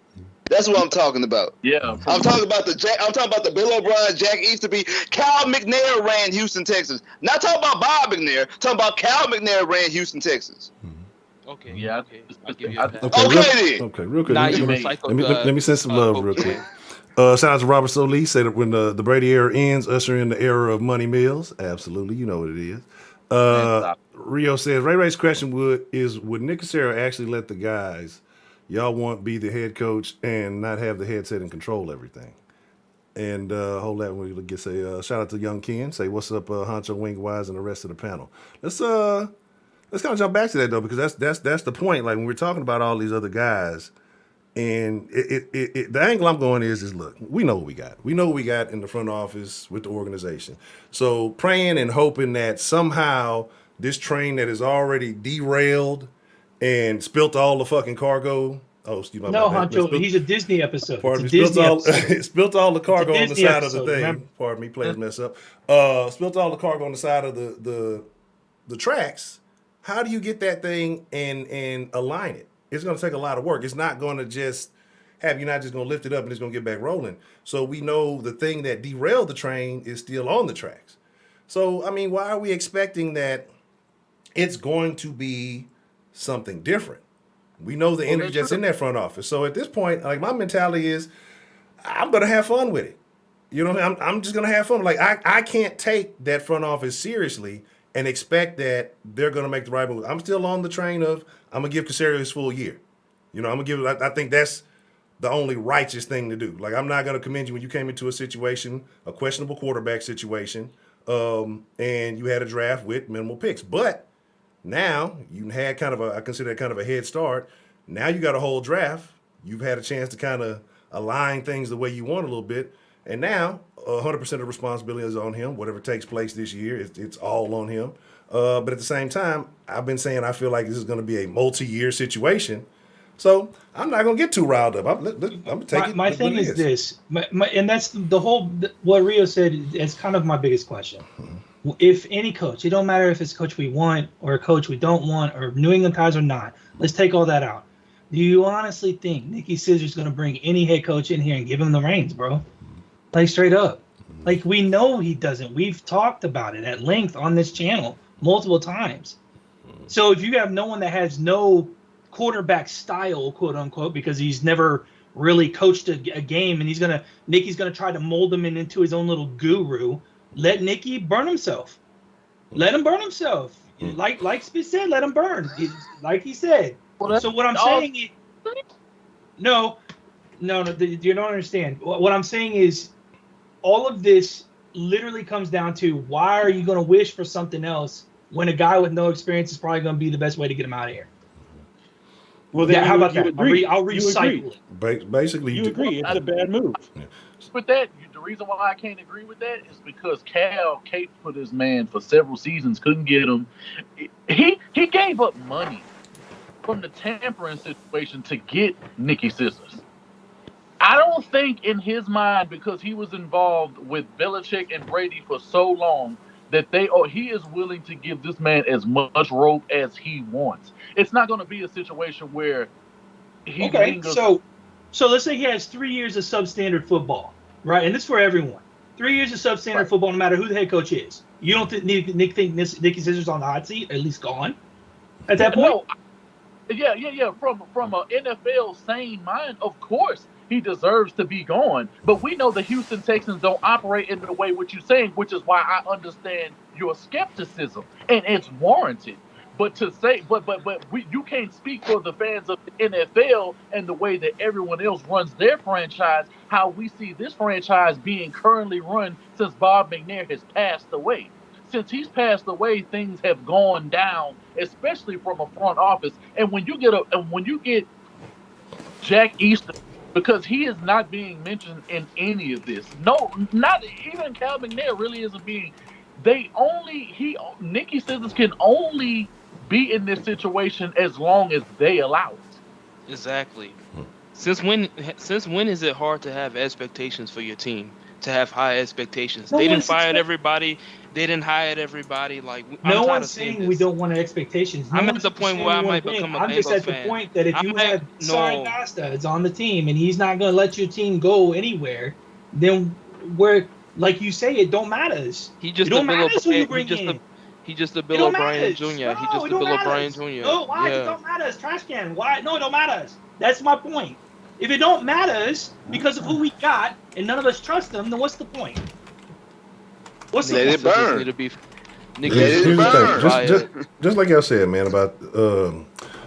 That's what I'm talking about. Yeah. I'm talking about the Bill O'Brien, Jack Easterby, Cal McNair ran Houston Texans. Not talking about Bob McNair. Talking about Cal McNair ran Houston Texans. Okay. Yeah. Okay. I'll give you that. Okay, real quick. Now Let me send some love real quick. Shout out to Robert Solis. Say that when the Brady era ends, usher in the era of Money Mills. Absolutely, you know what it is. Rio says, Ray Ray's question would Nick Casario actually let the guys y'all want be the head coach and not have the headset and control everything? And hold that when we get shout out to Young Ken. Say what's up, Honcho, Wingwise, and the rest of the panel. Let's kind of jump back to that though, because that's the point. Like when we're talking about all these other guys, and the angle I'm going is look, we know what we got. We know what we got in the front office with the organization. So praying and hoping that somehow this train that is already derailed and spilt all the fucking cargo. Oh, excuse me. No, Honcho, he's a Disney episode. Pardon it's me. a Disney episode. It spilt all the cargo on the side of the thing. Remember? Pardon me, players mess up. Spilt all the cargo on the side of the tracks. How do you get that thing and align it? It's going to take a lot of work. It's not going to just you're not just going to lift it up and it's going to get back rolling. So we know the thing that derailed the train is still on the tracks. So, I mean, why are we expecting that it's going to be something different? We know the energy that's in that front office. So at this point, like my mentality is I'm going to have fun with it. You know, I'm just going to have fun. Like I can't take that front office seriously and expect that they're going to make the right move. I'm still on the train of I'm going to give Casario his full year. You know, I'm going to give I think that's the only righteous thing to do. Like I'm not going to commend you when you came into a situation, a questionable quarterback situation, and you had a draft with minimal picks. But now you had I consider that kind of a head start. Now you got a whole draft. You've had a chance to kind of align things the way you want a little bit. And now 100% of the responsibility is on him. Whatever takes place this year, it's all on him. But at the same time, I've been saying I feel like this is going to be a multi-year situation. So I'm not going to get too riled up. I'm going to take it. My thing is this, and that's the whole, what Rio said is kind of my biggest question. If any coach, it don't matter if it's a coach we want or a coach we don't want or New England ties or not, let's take all that out. Do you honestly think Nicky Scissors is going to bring any head coach in here and give him the reins, bro? Like straight up. Like we know he doesn't. We've talked about it at length on this channel multiple times. So if you have no one that has no quarterback style, quote unquote, because he's never really coached a game and Nicky's gonna try to mold him into his own little guru, let Nicky burn himself. Let him burn himself. Like Spitz said, let him burn. Like he said. So what I'm saying is no, you don't understand. What I'm saying is all of this literally comes down to why are you going to wish for something else when a guy with no experience is probably going to be the best way to get him out of here? Well, then how about that? Agree. I'll recycle it. Basically, you agree. It's a bad move. With that, the reason why I can't agree with that is because Cal caped for this man for several seasons, couldn't get him. He gave up money from the tampering situation to get Nicky Scissors. I don't think in his mind, because he was involved with Belichick and Brady for so long, that he is willing to give this man as much rope as he wants. It's not going to be a situation where he lingers. So let's say he has 3 years of substandard football, right? And this is for everyone. 3 years of substandard football, no matter who the head coach is. You don't think Nicky Scissors on the hot seat, at least gone at that point? Yeah. From an NFL sane mind, of course he deserves to be gone. But we know the Houston Texans don't operate in the way what you're saying, which is why I understand your skepticism, and it's warranted. But to say, you can't speak for the fans of the NFL and the way that everyone else runs their franchise, how we see this franchise being currently run since Bob McNair has passed away. Since he's passed away, things have gone down, especially from a front office. And when you get Jack Easter, because he is not being mentioned in any of this. No, not even Cal McNair really isn't being. Nicky Scissors can only be in this situation as long as they allow it. Exactly. Since when is it hard to have expectations for your team? To have high expectations. They didn't fire everybody. They didn't hire everybody. Like no one's saying we don't want expectations. I'm at the point where I might become a Bengals fan. I'm just at the point that if you have Sorry Costa is on the team and he's not going to let your team go anywhere, then we're like you say, it don't matter. He just a Bill O'Brien. He just a Bill O'Brien Jr. No, he just a Bill O'Brien Jr. No, why? It don't matter. It's trash can. Why? No, it don't matter. That's my point. If it don't matters because of who we got and none of us trust them, then what's the point? Let it burn. Niggas Here's Here's the fired. thing. Just like y'all said, man, about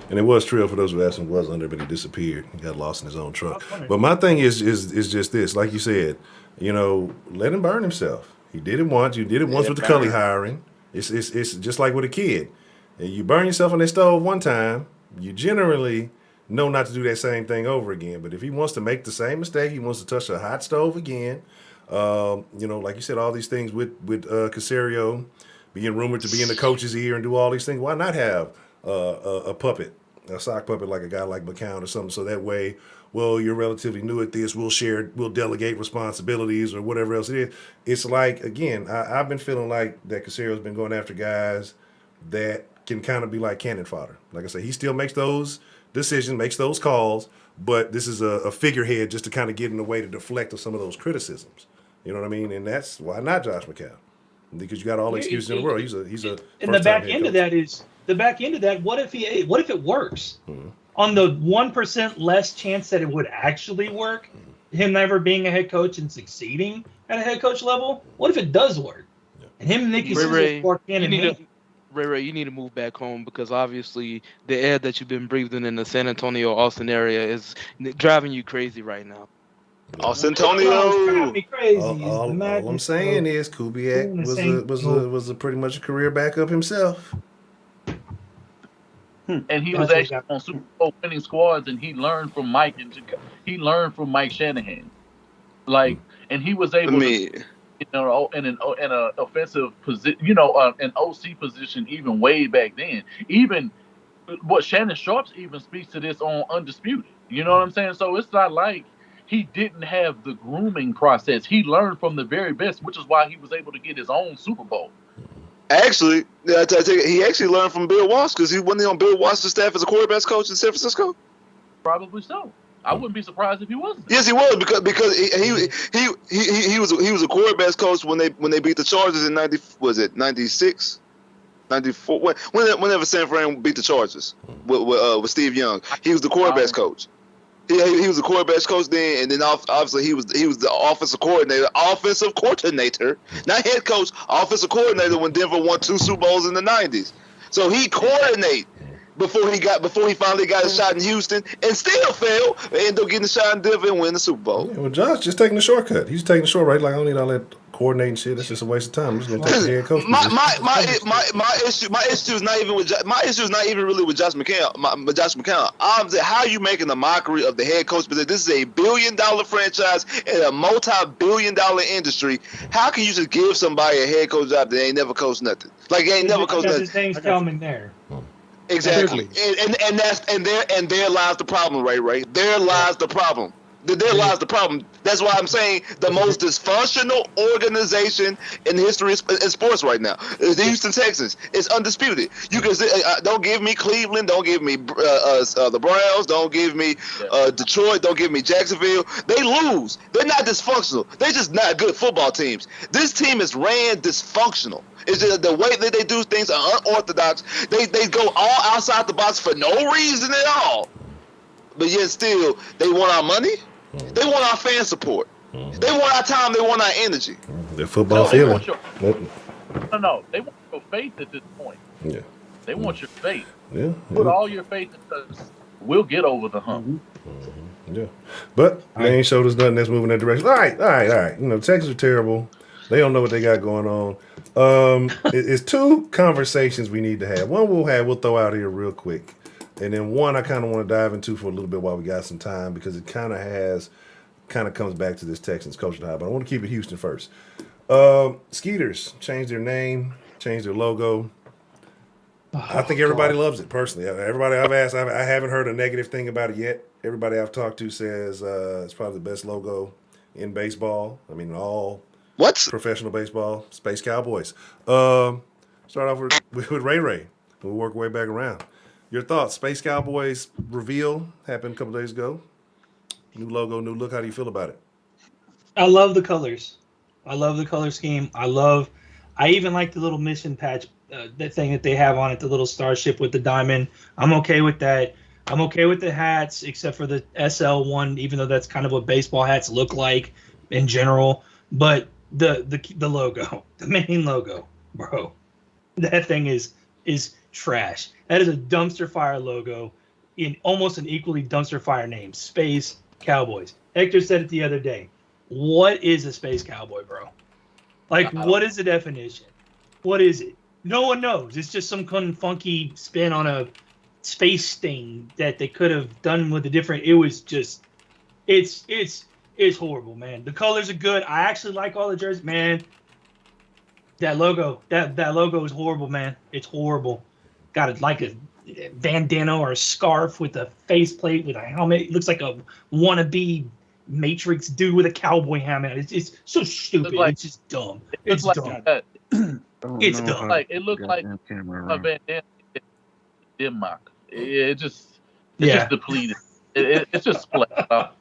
and it was Trill for those who asked him was under, but he disappeared. He got lost in his own truck. But my thing is just this, like you said, let him burn himself. He did it once. You did it once with the Cully hiring. It's just like with a kid. You burn yourself on that stove one time, you generally know not to do that same thing over again. But if he wants to make the same mistake, he wants to touch a hot stove again. Like you said, all these things with Casario being rumored to be in the coach's ear and do all these things. Why not have a puppet, a sock puppet like a guy like McCown or something? So that way, well, you're relatively new at this. We'll delegate responsibilities or whatever else it is. It's like, again, I've been feeling like that Casario's been going after guys that can kind of be like cannon fodder. Like I say, he still makes those decisions, makes those calls, but this is a figurehead just to kind of get in the way to deflect of some of those criticisms. You know what I mean? And that's why not Josh McCown, because you got all the excuses in the world. He's a and the back end of that. What if it works? Mm-hmm. On the 1% less chance that it would actually work, him never being a head coach and succeeding at a head coach level. What if it does work? Yeah. And him and Nicky Scissors work in and hand. Ray, you need to move back home because obviously the air that you've been breathing in the San Antonio, Austin area is driving you crazy right now. Austin Antonio. All I'm saying is Kubiak was a pretty much a career backup himself. And he was actually on Super Bowl winning squads, and he learned from Mike Shanahan. And he was able to. In an offensive position, an OC position, even way back then. Even what Shannon Sharps even speaks to this on Undisputed. You know what I'm saying? So it's not like he didn't have the grooming process. He learned from the very best, which is why he was able to get his own Super Bowl. Actually, he actually learned from Bill Walsh because he wasn't on Bill Walsh's staff as a quarterbacks coach in San Francisco. Probably so. I wouldn't be surprised if he wasn't. Yes, he was because he was a quarterbacks coach when they beat the Chargers in 96, 94. Whenever San Fran beat the Chargers with Steve Young, he was the quarterbacks coach. He was the quarterbacks coach then, and then obviously he was the offensive coordinator, not head coach, offensive coordinator when Denver won 2 Super Bowls in the 90s. So he coordinated. Before he finally got a shot in Houston and still failed, they ended up getting a shot in Denver and win the Super Bowl. Yeah, well, Josh just taking the shortcut. He's taking the short right. Like, I don't need all that coordinating shit. That's just a waste of time. I'm just gonna take the head coach. My issue is not even with my issue is not even really with Josh McCown. Josh McCown. I'm saying, how are you making a mockery of the head coach? Because this is a $1 billion franchise in a multi-billion-dollar industry. How can you just give somebody a head coach job that ain't never coached nothing? Like, they ain't never coached nothing. Things coming there. Exactly, and there lies the problem, Ray. There lies the problem. There lies the problem. That's why I'm saying the most dysfunctional organization in the history of sports right now is the Houston Texans. It's undisputed. You can say, don't give me Cleveland, don't give me the Browns, don't give me Detroit, don't give me Jacksonville. They lose. They're not dysfunctional. They're just not good football teams. This team is ran dysfunctional. It's just the way that they do things are unorthodox. They go all outside the box for no reason at all. But yet still, they want our money. They want our fan support. They want our time. They want our energy. Their football feeling. No. They want your faith at this point. Yeah. They want your faith. Yeah. Put all your faith in us. We'll get over the hump. Yeah. But they ain't showed us nothing that's moving that direction. All right. Texans are terrible. They don't know what they got going on. It's 2 conversations we need to have. One we'll throw out here real quick. And then one I kind of want to dive into for a little bit while we got some time, because it kind of comes back to this Texans coaching hire. But I want to keep it Houston first. Skeeters changed their name, changed their logo. I think everybody loves it, personally. Everybody I've asked, I haven't heard a negative thing about it yet. Everybody I've talked to says it's probably the best logo in baseball. I mean, all professional baseball, Space Cowboys. Start off with Ray. We'll work our way back around. Your thoughts? Space Cowboys reveal happened a couple days ago. New logo, new look. How do you feel about it? I love the colors. I love the color scheme. I even like the little mission patch, that thing that they have on it, the little starship with the diamond. I'm okay with that. I'm okay with the hats, except for the SL one, even though that's kind of what baseball hats look like in general. But the logo, the main logo, bro. That thing is trash. That is a dumpster fire logo in almost an equally dumpster fire name. Space Cowboys. Hector said it the other day. What is a space cowboy, bro? Like, what is the definition? What is it? No one knows. It's just some kind of funky spin on a space thing that they could have done with a different. It was just, it's horrible, man. The colors are good. I actually like all the jerseys, man. That logo is horrible, man. It's horrible. Got it like a bandana or a scarf with a faceplate with a helmet. It looks like a wannabe Matrix dude with a cowboy helmet. It's so stupid. It's just dumb. It's dumb. It's dumb. Like it looked like a bandana. Denmark. It's just depleted. It's just splat up.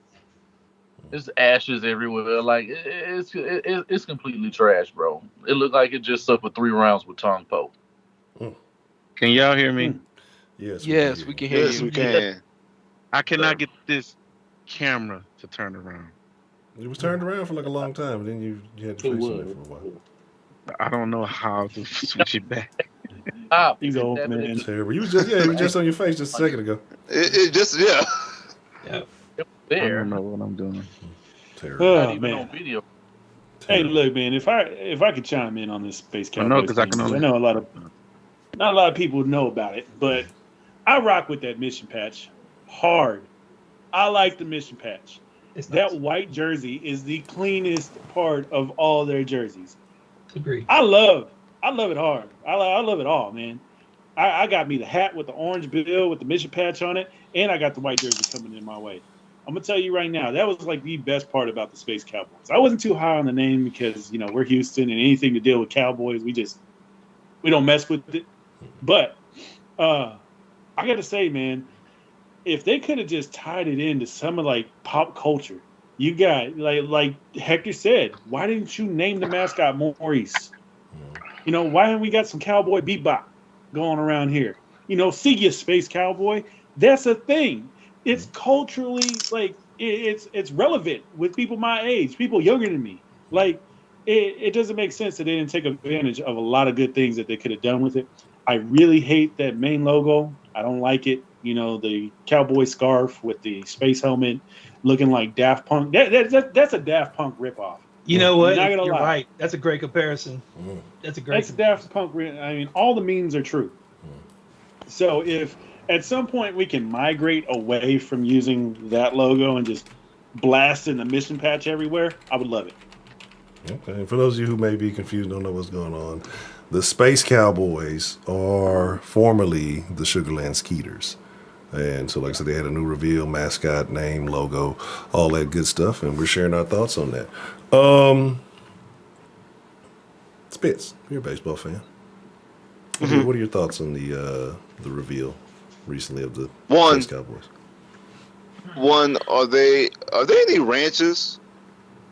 There's ashes everywhere. Like it's completely trash, bro. It looked like it just suffered 3 rounds with Tong Po. Can y'all hear me? Yes, we can hear you. Yes, we can. I cannot get this camera to turn around. It was turned around for like a long time, and then you had to face it for a while. I don't know how to switch it back. He's old, man. Terrible. You was just on your face just a second ago. It just Yeah. I There. don't know what I'm doing. Terrible. Oh, Not even man. on video. Hey, look, man. If I could chime in on this space cowboy, know, 'cause I can only- I know not a lot of people know about it, but I rock with that mission patch hard. I like the mission patch. That white jersey is the cleanest part of all their jerseys. Agreed. I love it hard. I love it all, man. I got me the hat with the orange bill with the mission patch on it, and I got the white jersey coming in my way. I'm gonna tell you right now, that was like the best part about the Space Cowboys. I wasn't too high on the name because we're Houston, and anything to deal with Cowboys, we don't mess with it. But I gotta say, man, if they could have just tied it into some of like pop culture, you got like Hector said, why didn't you name the mascot Maurice? Why haven't we got some cowboy bebop going around here? See you, Space Cowboy. That's a thing. It's culturally like it's relevant with people my age, people younger than me. Like it doesn't make sense that they didn't take advantage of a lot of good things that they could have done with it. I really hate that main logo. I don't like it. The cowboy scarf with the space helmet looking like Daft Punk. That's a Daft Punk ripoff. You know what? I'm not gonna You're lie. right. That's a great comparison. That's a Daft Punk. I mean, all the memes are true. So if at some point we can migrate away from using that logo and just blasting the mission patch everywhere, I would love it. Okay. And for those of you who may be confused, don't know what's going on, the Space Cowboys are formerly the Sugarland Skeeters. And so, like I said, they had a new reveal, mascot, name, logo, all that good stuff, and we're sharing our thoughts on that. Spitz, you're a baseball fan. What are your thoughts on the reveal recently of the Space Cowboys? One, are there any ranches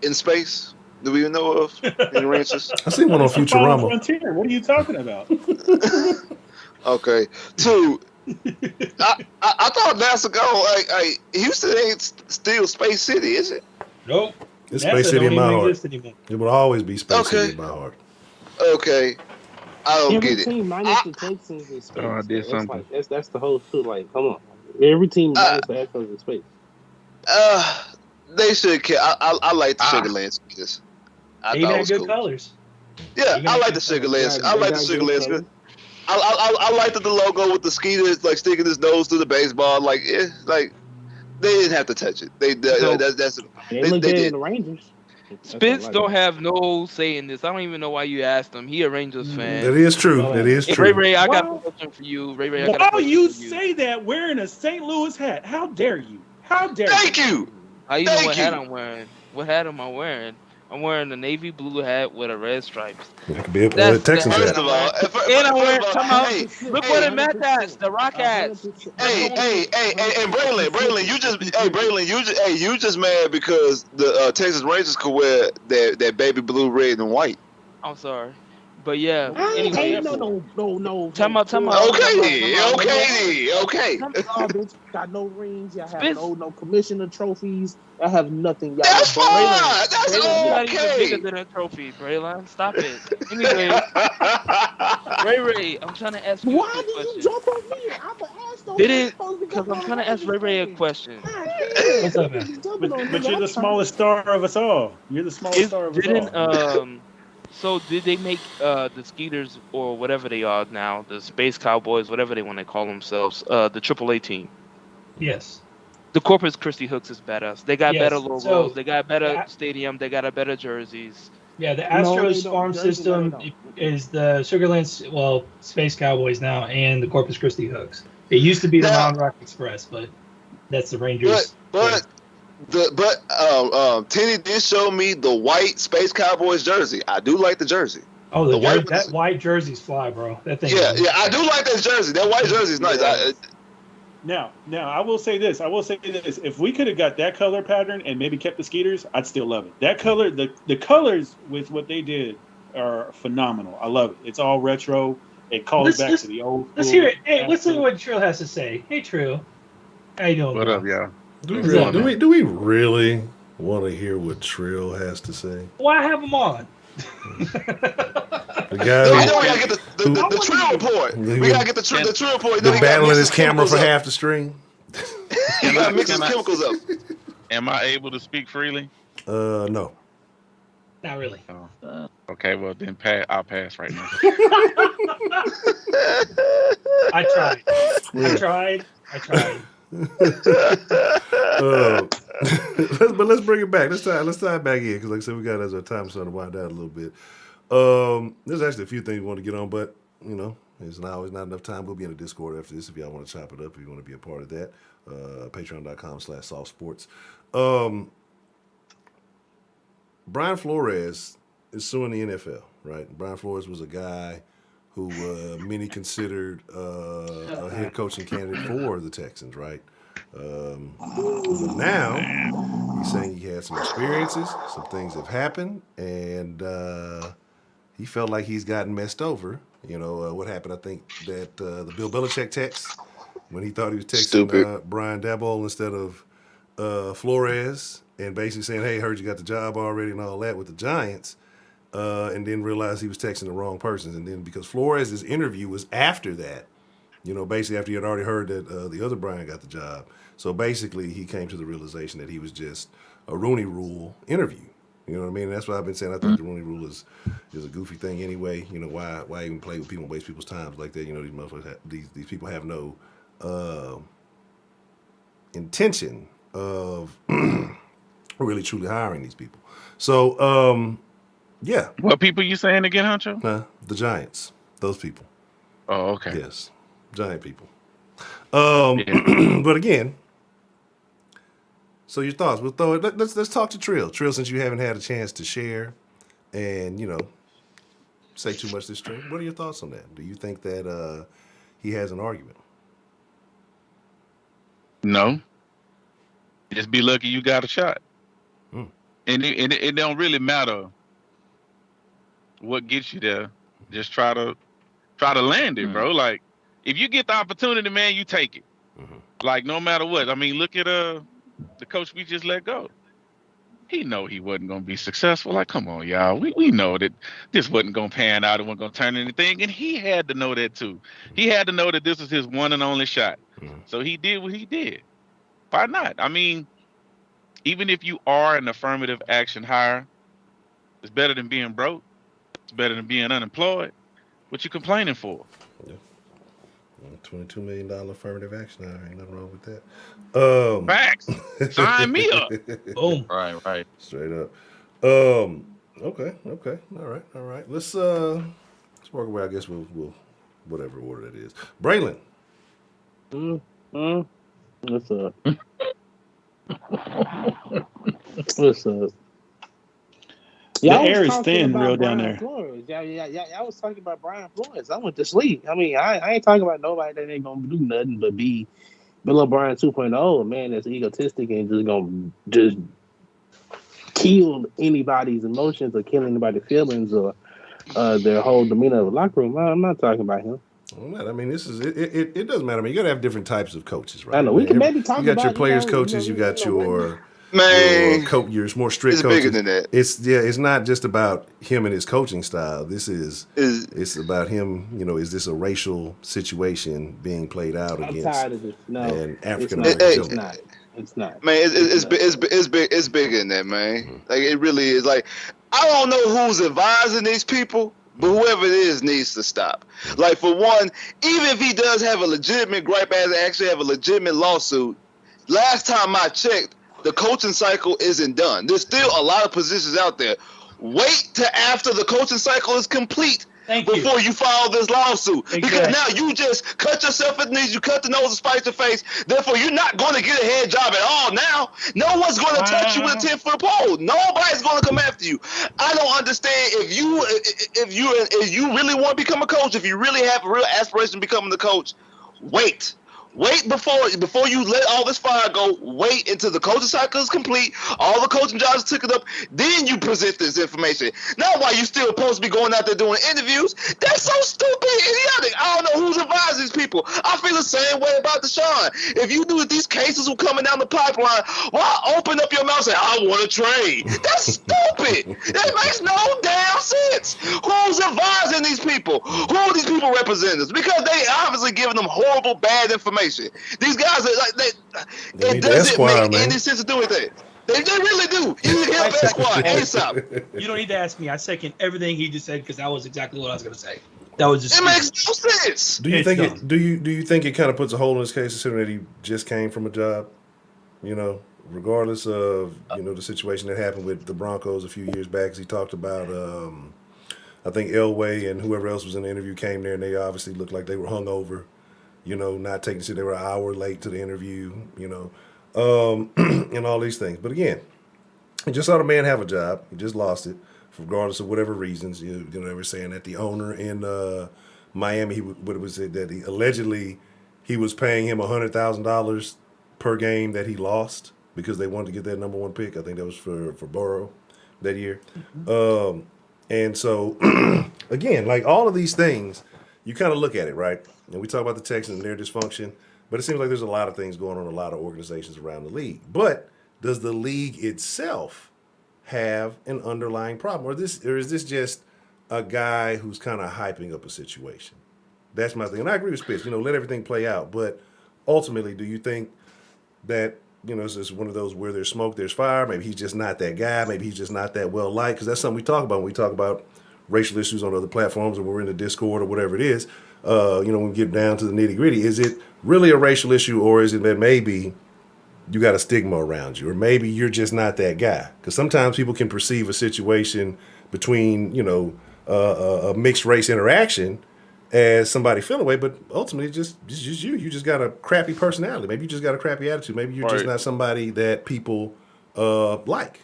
in space? Do we even know of any ranches? I seen one on Futurama. Frontier. What are you talking about? Okay. 2, I thought NASA like Houston ain't still Space City, is it? Nope. It's Space City in my heart. Anymore. It will always be Space City in my heart. Okay. I don't Every get it. team minus the Texans in space. I did something. That's the whole truth. Like, come on. Every team minus the Astros in space. They should care. I like the Sugarland Skeeters. I They thought it got was good cool. colors. Yeah, I like the Sugarland. I like the Sugarland Skeeters. I liked the logo with the Skeeters like sticking his nose through the baseball. Like they didn't have to touch it. They look good in did. the Rangers. Spitz don't have no say in this. I don't even know why you asked him. He a Rangers fan. That is true. That is true. Ray, I got a question for you. Ray, I got a While question you for you. say that wearing a St. Louis hat, how dare you? How dare Thank you? you. How you know Thank what hat you. I'm wearing? What hat am I wearing? I'm wearing a navy blue hat with a red stripes. It could be a That's Texans the First hat. of all, And I'm wearing, come out, hey, look hey, what it match hats, the rock hats. Hey, and Braylon, you just mad because the Texas Rangers could wear that baby blue, red, and white. I'm sorry. But yeah, anyway. Ain't no. Time out. Okay. Y'all bitch got no rings. Y'all have no commissioner trophies. I have nothing. Y'all That's fine. Braylon, That's You're not even okay. bigger than a trophy, Braylon. Stop it. Anyway, Ray, I'm trying to ask you a why quick did question. you jump on me? I'm gonna ask those. Because I'm trying to ask Ray a question. What's up, man? But you're the smallest star of us all. You're the smallest star of us all. So did they make the Skeeters or whatever they are now, the Space Cowboys, whatever they want to call themselves, the AAA team? Yes. The Corpus Christi Hooks is better. They got Yes, better logos. so- They got better stadium. They got a better jerseys. Yeah, the No, they Astros don't. farm Jersey, system no, they don't. is the Sugarland, Space Cowboys now, and the Corpus Christi Hooks. It used to be the Round Rock Express, but that's the Rangers. But Tenny did show me the white Space Cowboys jersey. I do like the jersey. Oh, that white jersey's fly, bro. That thing. Yeah, I do like that jersey. That white jersey is nice. Now, I will say this. If we could have got that color pattern and maybe kept the Skeeters, I'd still love it. That color, the colors with what they did are phenomenal. I love it. It's all retro. It calls back to the old. Let's hear it. Hey, let's see what Trill has to say. Hey, Trill. How you doing? What up, y'all? Do we really want to hear what Trill has to say? Why have him on? The guy we gotta get the Trill report. We gotta get the Trill report. They're battling his camera for half the stream. You gotta mix his chemicals up. Am I able to speak freely? No. Not really. Oh. Okay, well then I'll pass right now. I tried. But let's bring it back. Let's tie it back in because, like I said, we got as our time starting to wind down a little bit. There's actually a few things we want to get on, but there's not enough time. We'll be in the Discord after this if y'all want to chop it up. If you want to be a part of that, Patreon.com/softsports. Brian Flores is suing the NFL, right? Brian Flores was a guy who many considered a head coaching candidate for the Texans, right? But now he's saying he had some experiences, some things have happened, and he felt like he's gotten messed over. What happened? I think that the Bill Belichick text when he thought he was texting Brian Daboll instead of Flores, and basically saying, "Hey, heard you got the job already," and all that with the Giants. And then realized he was texting the wrong persons. And then because Flores' interview was after that, basically after he had already heard that the other Brian got the job. So basically he came to the realization that he was just a Rooney Rule interview. You know what I mean? And that's what I've been saying. I think the Rooney Rule is a goofy thing anyway. Why even play with people and waste people's time like that? These motherfuckers, these people have no intention of really truly hiring these people. So, yeah. What people you saying again, Honcho? The Giants. Those people. Oh, okay. Yes. Giant people. But again, so your thoughts. We'll throw it. Let's talk to Trill. Trill, since you haven't had a chance to share and, say too much this stream, what are your thoughts on that? Do you think that he has an argument? No. Just be lucky you got a shot. And it don't really matter what gets you there. Just try to land it, bro. Like, if you get the opportunity, man, you take it. Like, no matter what. I mean, look at the coach we just let go. He know he wasn't gonna be successful. Like, come on, y'all. We know that this wasn't gonna pan out. It wasn't gonna turn anything, and he had to know that too. He had to know that this was his one and only shot. So he did what he did. Why not? I mean, even if you are an affirmative action hire, it's better than being broke. It's better than being unemployed. What you complaining for? Yeah. $22 million affirmative action hire. Ain't nothing wrong with that. Facts. Sign me up. Boom. Right. Straight up. Okay. All right. Let's work away. I guess we'll whatever order that is. Braylon. What's up? What's up? The air is thin real down there. Flores. Y'all was talking about Brian Flores. I went to sleep. I mean, I ain't talking about nobody that ain't gonna do nothing but be Bill O'Brien 2.0, man that's egotistic and just gonna just kill anybody's emotions or kill anybody's feelings or their whole demeanor of the locker room. I'm not talking about him. Well, I mean, this is it. It doesn't matter. I mean, you got to have different types of coaches, right? I know we can maybe talk You got about your players' you coaches. You got your Man, your more strict it's coaches. bigger than that. It's not just about him and his coaching style. It's about him. Is this a racial situation being played out I'm against tired of this. No, an African American? American? It's not. Man, it's bigger than that, man. Mm-hmm. Like it really is. Like I don't know who's advising these people, but whoever it is needs to stop. Like for one, even if he does have a legitimate gripe, as actually have a legitimate lawsuit, last time I checked, the coaching cycle isn't done. There's still a lot of positions out there. Wait till after the coaching cycle is complete before you file this lawsuit. Exactly. Because now you just cut yourself at the knees, you cut the nose and spite your face. Therefore, you're not going to get a head job at all now. No one's going to touch you with a 10-foot pole. Nobody's going to come after you. I don't understand if you really want to become a coach, if you really have a real aspiration of becoming the coach, wait. Wait before you let all this fire go. Wait until the coaching cycle is complete. All the coaching jobs took it up. Then you present this information. Not while you still supposed to be going out there doing interviews. That's so stupid and idiotic. I don't know who's advising these people. I feel the same way about Deshaun. If you knew that these cases were coming down the pipeline, why open up your mouth and say, I want to trade? That's stupid. That makes no damn sense. Who's advising these people? Who are these people representatives? Because they obviously giving them horrible, bad information. These guys are like it doesn't make any sense to do anything. They really do. You need help Esquire ASAP. You don't need to ask me. I second everything he just said because that was exactly what I was going to say. That was just. It makes no sense. Do you think it kind of puts a hole in his case, considering that he just came from a job? Regardless of the situation that happened with the Broncos a few years back, as he talked about. I think Elway and whoever else was in the interview came there, and they obviously looked like they were hungover. Not taking shit. They were an hour late to the interview, and all these things. But again, he just saw the man have a job. He just lost it, regardless of whatever reasons. They were saying that the owner in Miami, allegedly he was paying him $100,000 per game that he lost because they wanted to get that number one pick. I think that was for Burrow that year. Mm-hmm. And so, again, like all of these things, you kind of look at it, right? And we talk about the Texans and their dysfunction, but it seems like there's a lot of things going on in a lot of organizations around the league. But does the league itself have an underlying problem? Or is this just a guy who's kind of hyping up a situation? That's my thing. And I agree with Spitz, let everything play out. But ultimately, do you think that, it's just one of those where there's smoke, there's fire? Maybe he's just not that guy. Maybe he's just not that well-liked. Because that's something we talk about when we talk about racial issues on other platforms, or we're in the Discord or whatever it is. When we get down to the nitty gritty, is it really a racial issue, or is it that maybe you got a stigma around you, or maybe you're just not that guy? Because sometimes people can perceive a situation between, a mixed race interaction as somebody feeling away, but ultimately just you. You just got a crappy personality. Maybe you just got a crappy attitude. Maybe you're just not somebody that people like,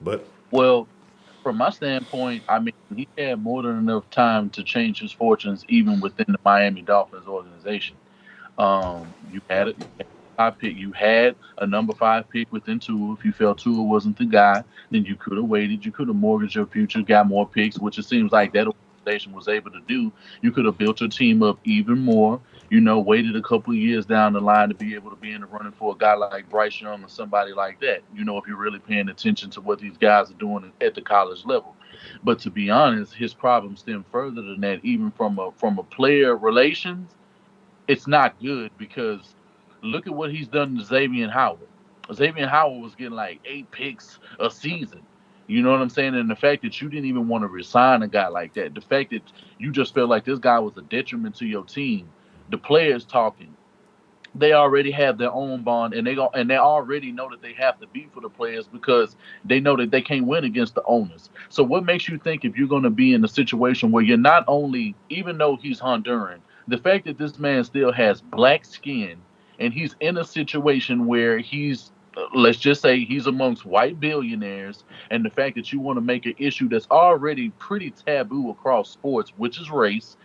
But well, from my standpoint, I mean, he had more than enough time to change his fortunes, even within the Miami Dolphins organization. You had a top pick. You had a number 5 pick within Tua. If you felt Tua wasn't the guy, then you could have waited. You could have mortgaged your future, got more picks, which it seems like that organization was able to do. You could have built your team up even more. Waited a couple of years down the line to be able to be in the running for a guy like Bryce Young or somebody like that. If you're really paying attention to what these guys are doing at the college level. But to be honest, his problems stem further than that. Even from a player relations, it's not good, because look at what he's done to Xavier Howard. Xavier Howard was getting like 8 picks a season. You know what I'm saying? And the fact that you didn't even want to resign a guy like that, the fact that you just felt like this guy was a detriment to your team. The players talking, they already have their own bond, and they already know that they have to be for the players, because they know that they can't win against the owners. So what makes you think, if you're going to be in a situation where you're not only, even though he's Honduran, the fact that this man still has black skin, and he's in a situation where he's, let's just say he's amongst white billionaires, and the fact that you want to make an issue that's already pretty taboo across sports, which is race,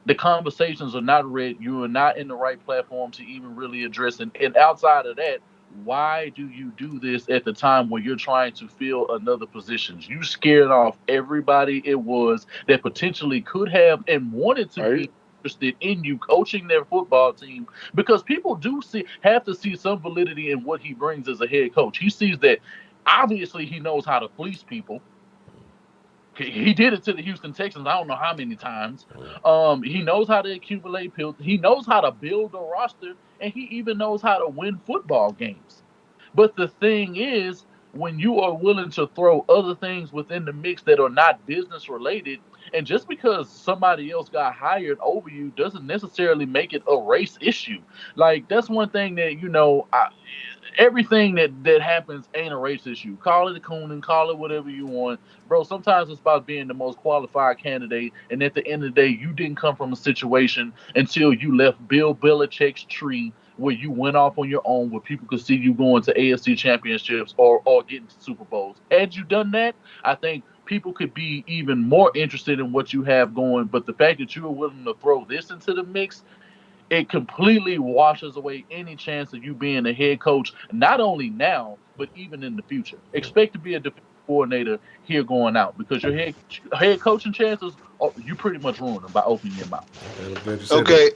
the conversations are not read. You are not in the right platform to even really address it. And outside of that, why do you do this at the time when you're trying to fill another position? You scared off everybody it was that potentially could have and wanted to be interested in you coaching their football team, because people do have to see some validity in what he brings as a head coach. He sees that obviously he knows how to fleece people. He did it to the Houston Texans I don't know how many times. He knows how to accumulate pills. He knows how to build a roster, and he even knows how to win football games. But the thing is, when you are willing to throw other things within the mix that are not business related, and just because somebody else got hired over you doesn't necessarily make it a race issue. Like, that's one thing that, everything that happens ain't a race issue. Call it a cooning, call it whatever you want. Bro, sometimes it's about being the most qualified candidate, and at the end of the day, you didn't come from a situation until you left Bill Belichick's tree where you went off on your own, where people could see you going to AFC championships or getting to Super Bowls. Had you done that, I think people could be even more interested in what you have going. But the fact that you are willing to throw this into the mix, it completely washes away any chance of you being a head coach, not only now, but even in the future. Expect to be a defensive coordinator here going out, because your head coaching chances, you pretty much ruin them by opening your mouth. Okay.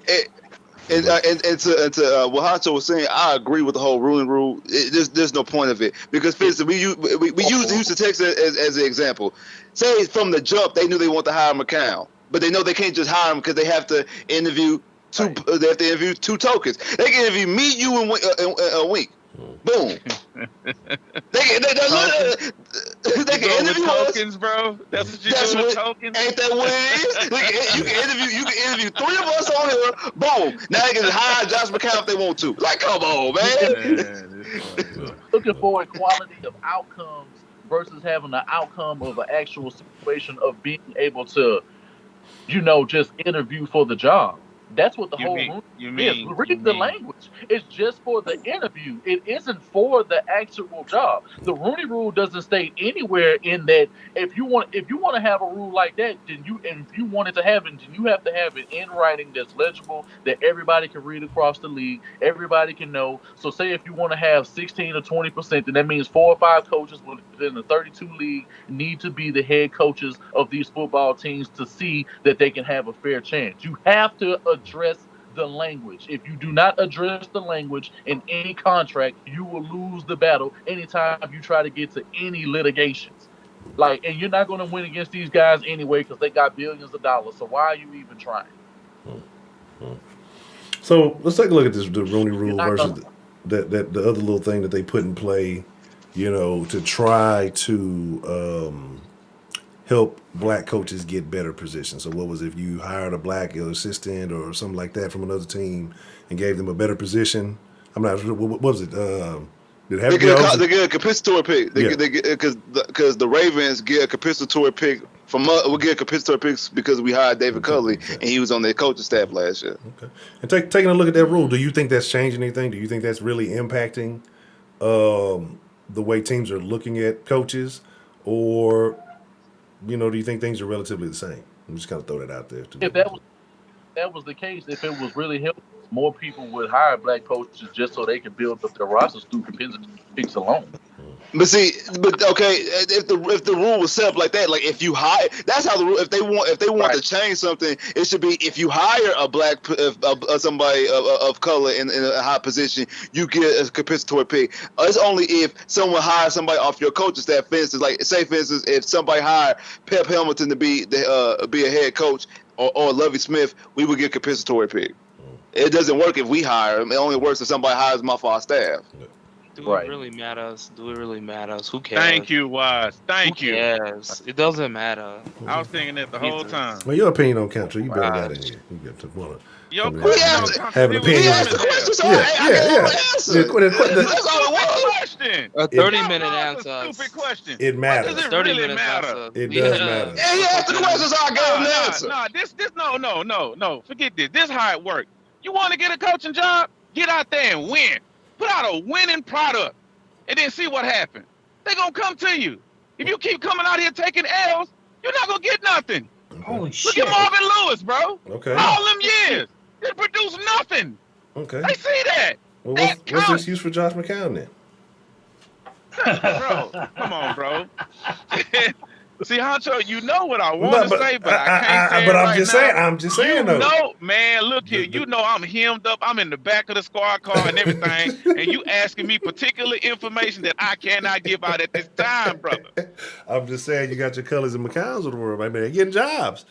And to what Honcho was saying, I agree with the whole ruling rule. There's no point of it, because for instance, we use the Houston Texans as an example. Say from the jump they knew they want to hire McCown, but they know they can't just hire him because they have to interview two. Right. They have to interview two tokens. They can interview me, you, and a week. Boom. they can interview tokens, bro. That's what you're doing with tokens. Ain't that what it is? You can interview three of us on here. Boom. Now they can hire Josh McCown if they want to. Like, come on, man. Looking for equality of outcomes versus having an outcome of an actual situation of being able to, just interview for the job. That's what the whole room is. Read the language. It's just for the interview. It isn't for the actual job. The Rooney Rule doesn't state anywhere in that if you want to have a rule like that, then if you want it to happen, then you have to have it in writing that's legible, that everybody can read across the league, everybody can know. So say if you want to have 16 or 20%, then that means 4 or 5 coaches within the 32 league need to be the head coaches of these football teams to see that they can have a fair chance. You have to address the language. If you do not address the language in any contract, you will lose the battle anytime you try to get to any litigations. And you're not going to win against these guys anyway because they got billions of dollars. So why are you even trying? So let's take a look at the Rooney Rule versus the other little thing that they put in play, to try to help black coaches get better positions. So what was it, if you hired a black assistant or something like that from another team and gave them a better position? I'm not sure. What was it? Did it have they get a compensatory pick. Because the Ravens get a compensatory pick from us. We get compensatory picks because we hired David Culley and he was on their coaching staff last year. Okay. And taking a look at that rule, do you think that's changing anything? Do you think that's really impacting the way teams are looking at coaches, or do you think things are relatively the same? I'm just kind of throw that out there. If that was the case, if it was really helpful, more people would hire black coaches just so they can build up their rosters through compensatory picks alone. But okay, if the rule was set up like that, like if you hire, that's how the rule. If they want to change something, it should be if you hire a black somebody of color in a high position, you get a compensatory pick. It's only if someone hires somebody off your coaching staff. For instance, if somebody hired Pep Hamilton to be a head coach or Lovie Smith, we would get a compensatory pick. It doesn't work if we hire him. It only works if somebody hires him off our staff. Do it really matters? Who cares? Thank you, Wise. Thank you. Yes, it doesn't matter. I was thinking that the whole time. Well, your opinion don't count, so you better got in here. You got to want to have an opinion. We asked the question, so That's all it was. A 30-minute answer. Stupid question. It matters. Does it really matter? It does matter. Yeah, he asked the question, so I gave him an answer. No. Forget this. This is how it works. You want to get a coaching job? Get out there and win. Put out a winning product and then see what happens. They're going to come to you. If you keep coming out here taking L's, you're not going to get nothing. Okay. Holy shit. Look at Marvin Lewis, bro. Okay. All them years. Didn't produce nothing. Okay. They see that. Well, what's the excuse for Josh McCown then? Bro, come on, bro. See, Honcho, you know what I want to say, but I can't say it right now. I'm just saying, though. No, man, look here. You know I'm hemmed up. I'm in the back of the squad car and everything, and you asking me particular information that I cannot give out at this time, brother. I'm just saying you got your colors and McCown's of the world. I mean, they're getting jobs.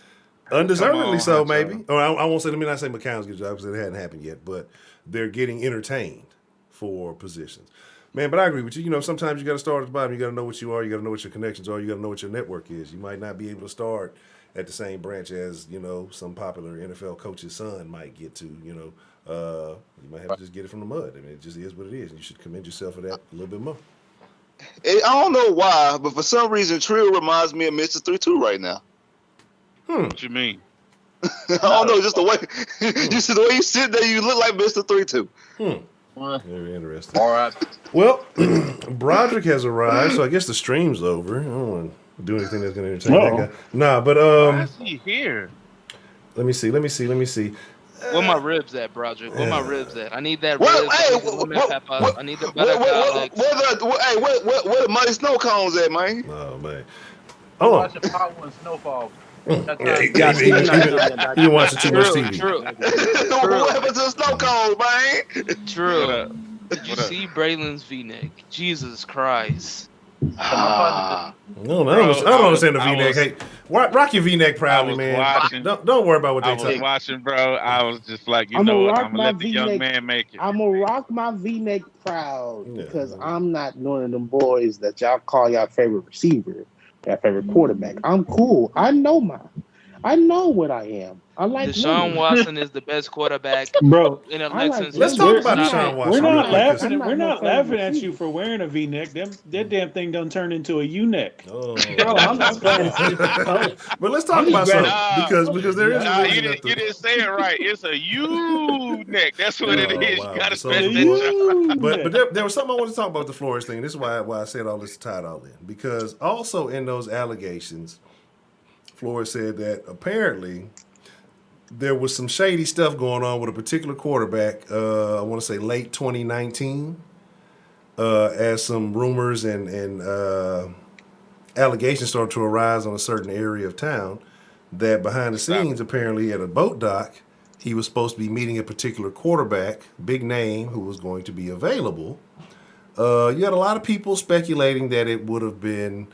Undeservedly so, Honcho. maybe. Or I won't say, let me not say McCown's getting jobs because it hadn't happened yet, but they're getting entertained for positions. Man, but I agree with you. You know, sometimes you got to start at the bottom. You got to know what you are. You got to know what your connections are. You got to know what your network is. You might not be able to start at the same branch as, you know, some popular NFL coach's son might get to. You know, you might have to just get it from the mud. I mean, it just is what it is. You should commend yourself for that a little bit more. I don't know why, but for some reason, Trill reminds me of Mr. 3-2 right now. What you mean? I don't know, just the way the way you sit there, you look like Mr. 3-2. Very interesting. All right. Well, Broderick has arrived, so I guess the stream's over. I don't want to do anything that's going to entertain that guy. Nah, but Why is he here? Let me see. Where my ribs at, Broderick? Where my ribs at? I need that What- ribs. hey, I need the lemon pepper. I need the Where butter garlic. the Mighty Snow Cones at, man? Oh man. Hold on. Watching Power and Snowfall. Yeah, you watching too much TV. True. What happened to the Snow Cones, man? True. Did you see Braylon's V-neck? Jesus Christ. I don't understand the V-neck. Hey, rock your V-neck proudly, man. Don't worry about what they I was say. watching, bro. I was just like, you I'ma know what? rock I'm my gonna let the young V-neck. man make it. I'm gonna rock my V-neck proud Yeah. because I'm not one of them boys that y'all call y'all favorite receiver, y'all favorite quarterback. I'm cool. I know what I am. I like Deshaun winning. Watson is the best quarterback Bro, in a I like Texans. Let's winning. talk about I'm Deshaun not- Watson. we're not real quick, laughing. I'm not We're no not favorite laughing at receiver. you for wearing a V-neck. That damn thing done turn into a U-neck. Oh. Bro, I'm just glad to see the color. But let's talk I'm about just something glad- because there is Nah, a you reason didn't say it right. It's a U-neck. That's what it Oh, is. wow. You gotta So stretch it's that more- shot. But there was something I wanted to talk about with the Flores thing. This is why I said all this tied all in. Because also in those allegations, Flores said that apparently there was some shady stuff going on with a particular quarterback, I want to say late 2019, as some rumors and allegations started to arise on a certain area of town that behind the scenes, apparently at a boat dock, he was supposed to be meeting a particular quarterback, big name, who was going to be available. You had a lot of people speculating that it would have been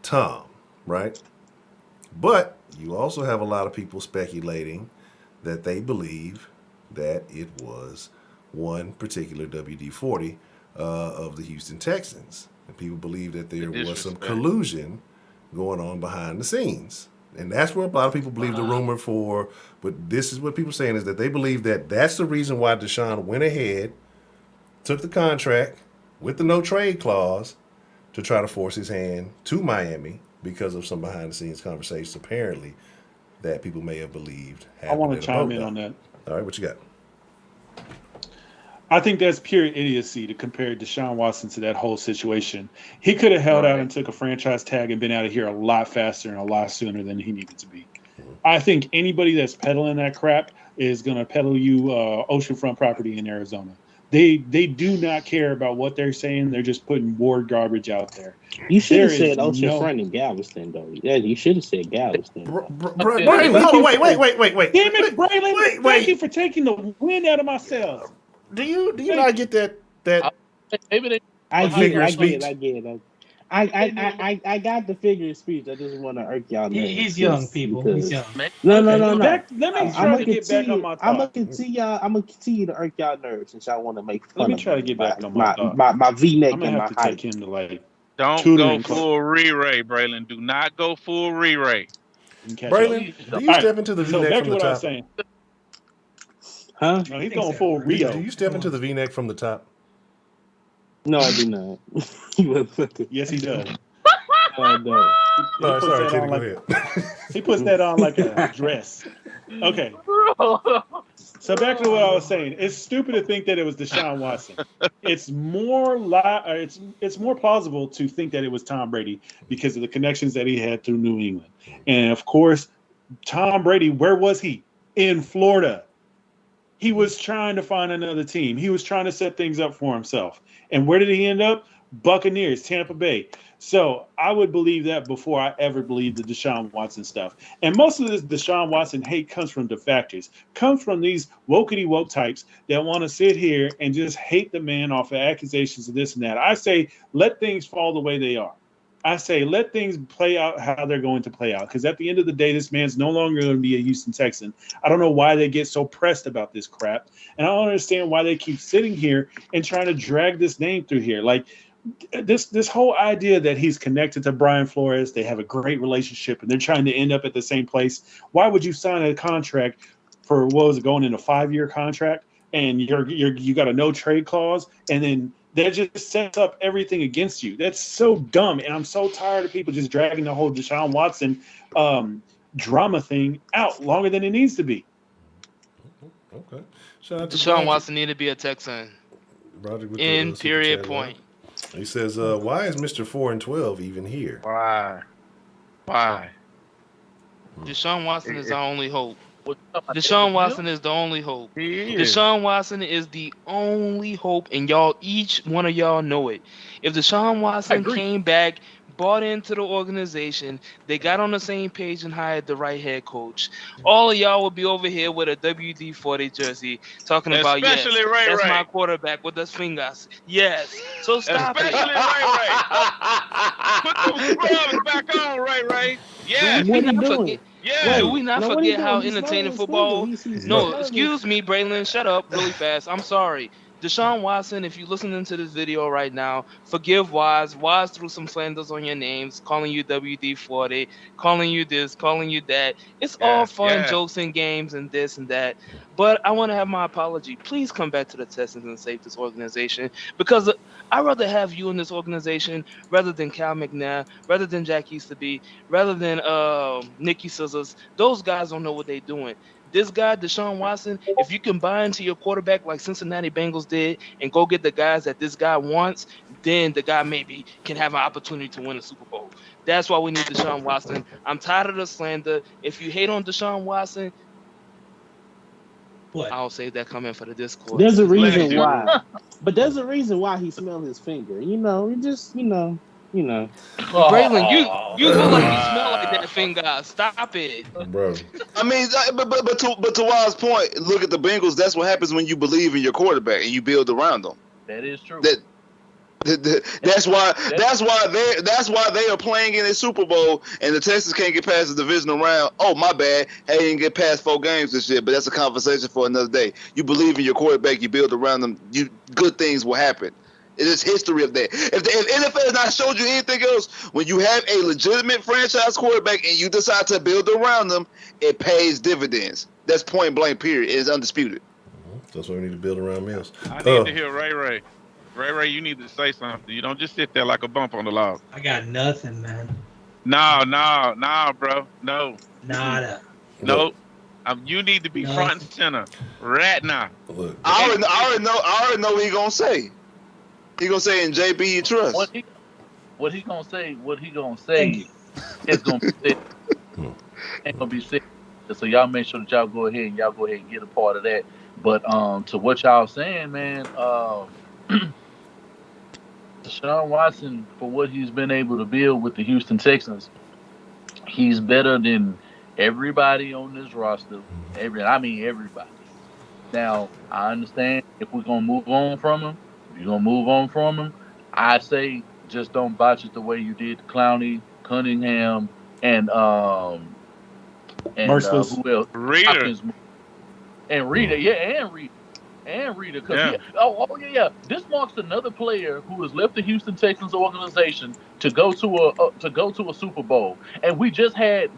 Tom, right? But you also have a lot of people speculating that they believe that it was one particular WD-40 of the Houston Texans. And people believe that there was some collusion going on behind the scenes. And that's where a lot of people believe the rumor for, but this is what people are saying is that they believe that that's the reason why Deshaun went ahead, took the contract with the no trade clause to try to force his hand to Miami because of some behind the scenes conversations apparently that people may have believed happened. I want to at a chime boat in dock. on that. All right, what you got? I think that's pure idiocy to compare Deshaun Watson to that whole situation. He could have held out and took a franchise tag and been out of here a lot faster and a lot sooner than he needed to be. I think anybody that's peddling that crap is going to peddle you oceanfront property in Arizona. They do not care about what they're saying. They're just putting word garbage out there. You should have There said is oceanfront in Galveston, though. Yeah, you should have said Galveston. Braylon, hold on, wait. Damn it, Braylon! Wait. Thank you for taking the wind out of my sails. Do you not get that Maybe they. I figure of get speech? it. I got the figure of speech. I just want to irk y'all. He's young, people. He's young. No. Let me try to get back on my I'm gonna thought. continue to irk y'all nerves since y'all want to make fun Let me of try to get back on my thought. my V-neck I'm gonna and my have to height. take him to like. Don't tutoring go full re-ray, Braylon. Do not go full re-ray. Braylon, do you step into the So V-neck back from to the what I was top? saying. Huh? No, he's going full Rio. Do you step into the V-neck from the top? No, I do not. You motherfucker. Yes, he does. No. No, puts sorry, that Kenny, on go like- ahead. He puts that on like a dress. Okay. So back to what I was saying. It's stupid to think that it was Deshaun Watson. It's more it's more plausible to think that it was Tom Brady because of the connections that he had through New England. And of course, Tom Brady, where was he? In Florida. He was trying to find another team. He was trying to set things up for himself. And where did he end up? Buccaneers, Tampa Bay. So I would believe that before I ever believed the Deshaun Watson stuff. And most of this Deshaun Watson hate comes from defectors, comes from these wokety woke types that want to sit here and just hate the man off of accusations of this and that. I say, let things fall the way they are. I say, let things play out how they're going to play out. Because at the end of the day, this man's no longer going to be a Houston Texan. I don't know why they get so pressed about this crap. And I don't understand why they keep sitting here and trying to drag this name through here. Like, this whole idea that he's connected to Brian Flores, they have a great relationship, and they're trying to end up at the same place. Why would you sign a contract for, what was it, going in a 5-year contract, and you got a no trade clause, and then that just sets up everything against you? That's so dumb, and I'm so tired of people just dragging the whole Deshaun Watson drama thing out longer than it needs to be. Okay. Shout out to Deshaun Watson need to be a Texan. Roger with In the period chat, point. He says, why is Mr. 4-12 even here? Why? Deshaun Watson is our only hope. Deshaun Watson is the only hope. Deshaun Watson is the only hope, and y'all, each one of y'all know it. If Deshaun Watson came back, bought into the organization, they got on the same page and hired the right head coach, all of y'all would be over here with a WD-40 jersey talking about, Especially yes, that's Ray. my quarterback with the fingers. Yes. So stop Especially it. Ray. Put those gloves back on, Ray. Yeah. What are you doing? Yeah. Do we not forget how He's entertaining smiling, football? he's No, smiling. excuse me, Braylon. Shut up really fast. I'm sorry. Deshaun Watson, if you're listening to this video right now, forgive Waz. Waz threw some slanders on your names, calling you WD-40, calling you this, calling you that. It's all fun, jokes and games and this and that. But I want to have my apology. Please come back to the Texans and save this organization, because I'd rather have you in this organization rather than Cal McNair, rather than Jack Easterby, rather than Nicky Scissors. Those guys don't know what they're doing. This guy, Deshaun Watson, if you can buy into your quarterback like Cincinnati Bengals did and go get the guys that this guy wants, then the guy maybe can have an opportunity to win a Super Bowl. That's why we need Deshaun Watson. I'm tired of the slander. If you hate on Deshaun Watson, I'll save that comment for the Discord. There's a reason why. But there's a reason why he smelled his finger. Braylon, you look like you smell like that finger. Stop it, bro. I mean, but to Wild's point, look at the Bengals. That's what happens when you believe in your quarterback and you build around them. That is true. That's why they are playing in a Super Bowl and the Texans can't get past the divisional round. Oh, my bad. Hey, didn't get past 4 games this year, but that's a conversation for another day. You believe in your quarterback, you build around them. Good things will happen. It is history of that. If the NFL has not showed you anything else, when you have a legitimate franchise quarterback and you decide to build around them, it pays dividends. That's point blank, period. It is undisputed. That's why we need to build around Mills. I need to hear Ray. Ray, you need to say something. You don't just sit there like a bump on the log. I got nothing, man. No, bro. No. Nada. No. You need to be front and center right now. Look. I already know what he's gonna say. He gonna say, "In JB you trust." What he gonna say is gonna be said. Ain't gonna be said. So y'all make sure that y'all go ahead and get a part of that. But to what y'all saying, man, Deshaun Watson, for what he's been able to build with the Houston Texans, he's better than everybody on this roster. Everybody. Now, I understand if we're gonna move on from him. You're going to move on from him, I say just don't botch it the way you did Clowney, Cunningham, and who else? Reader. And Reader, and Reader. Yeah. This marks another player who has left the Houston Texans organization to go to a Super Bowl. And we just had,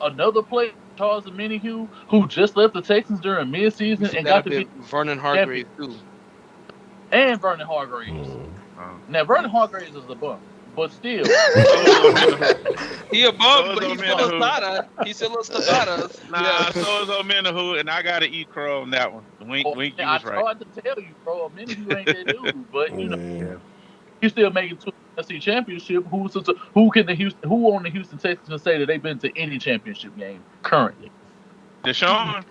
another player, Charles Omenihu, who just left the Texans during midseason and got to be Vernon Hargreaves, too. And Vernon Hargreaves. Now, Vernon Hargreaves is a bum, but still. He a bum, but he's still a starter. He's still a starter. So is Omenihu, and I got to eat crow on that one. Wink, you was right. I tried to tell you, bro. Omenihu ain't that dude, but, he's still making 2 NFC championship. Who on the Houston Texans can say that they've been to any championship game currently? Deshaun.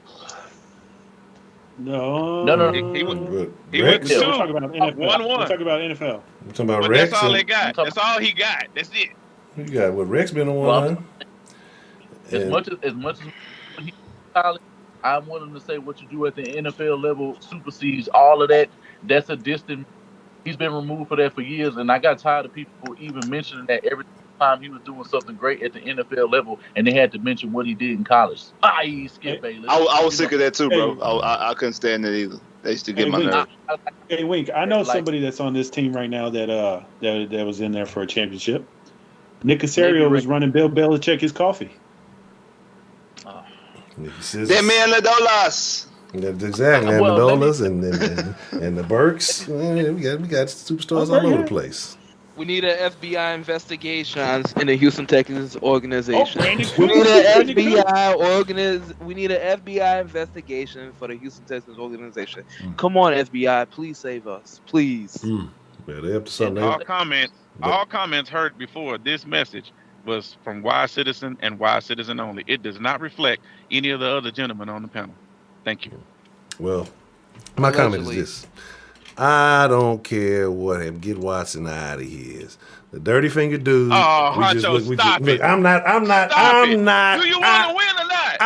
No. He went to 2. We're talking about NFL. 1-1. We're talking about NFL. We're talking about But Rex. that's all they got. That's all he got. That's it. You got what Rex been on one. As much as he college, I'm willing to say what you do at the NFL level supersedes all of that. That's a distant. He's been removed for that for years, and I got tired of people even mentioning that every time he was doing something great at the NFL level, and they had to mention what he did in college. Skip Bayless. I was sick of that too, bro. I couldn't stand it either. They used to get my nerves. Hey, Wink, I know somebody that's on this team right now that was in there for a championship. Nick Casario was running Bill Belichick his coffee. That man Ladolas. That's exactly, and the Dolas and the Burks. Man, we got superstars all over the place. We need an FBI investigation in the Houston Texans organization. We need an FBI investigation for the Houston Texans organization. Come on, FBI, please save us, please. Yeah, they up to something. All comments heard before this message was from Wise Citizen and Wise Citizen only. It does not reflect any of the other gentlemen on the panel. Thank you. Well, my comment is this. I don't care what him. Get Watson out of here. The dirty finger dude. Oh, Honcho, stop it. I'm not. Do you want to win or not?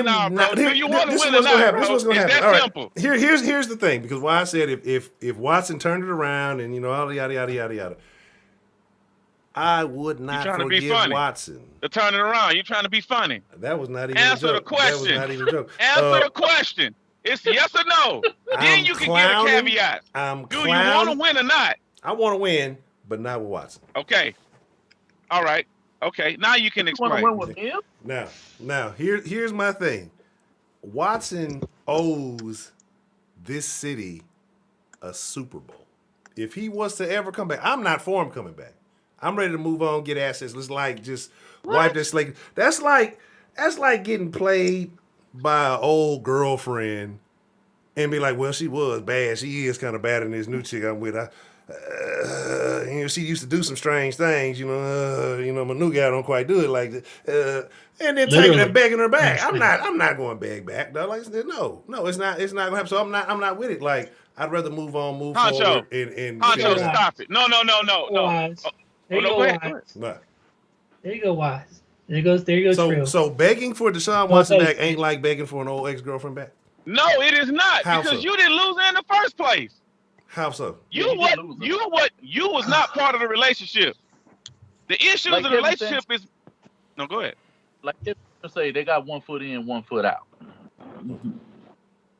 No, bro. Do you want to win or not, bro? This is what's going to happen. It's All that right. simple. Here's the thing, because why I said if Watson turned it around and all the yada, I would not forgive Watson. To turn it around, you're trying to be funny. That was not even Answer a joke. the question. That was not even a joke. Answer the question. It's yes or no. Then you can get a caveat. Do you want to win or not? I want to win, but not with Watson. Okay. All right. Okay. Now you can explain. You want to win with him? Now here's my thing. Watson owes this city a Super Bowl. If he was to ever come back, I'm not for him coming back. I'm ready to move on, get assets. Let's just wipe this slate. That's like getting played by an old girlfriend and be like, well, she was bad. She is kind of bad in this new chick I'm with. She used to do some strange things. My new guy don't quite do it like that. And then taking her, begging her back. I'm not going to beg back. Though. Like, no, it's not going to happen. So I'm not with it. Like, I'd rather move forward. Honcho, stop it. No. Wise. There you go, Wise. What? There you go, Wise. There you goes Trill. So begging for Deshaun Watson back ain't like begging for an old ex-girlfriend back? No, it is not. How because so? You didn't lose in the first place. How so? You was not part of the relationship. The issue of the relationship is... No, go ahead. Like say they got 1 foot in, 1 foot out.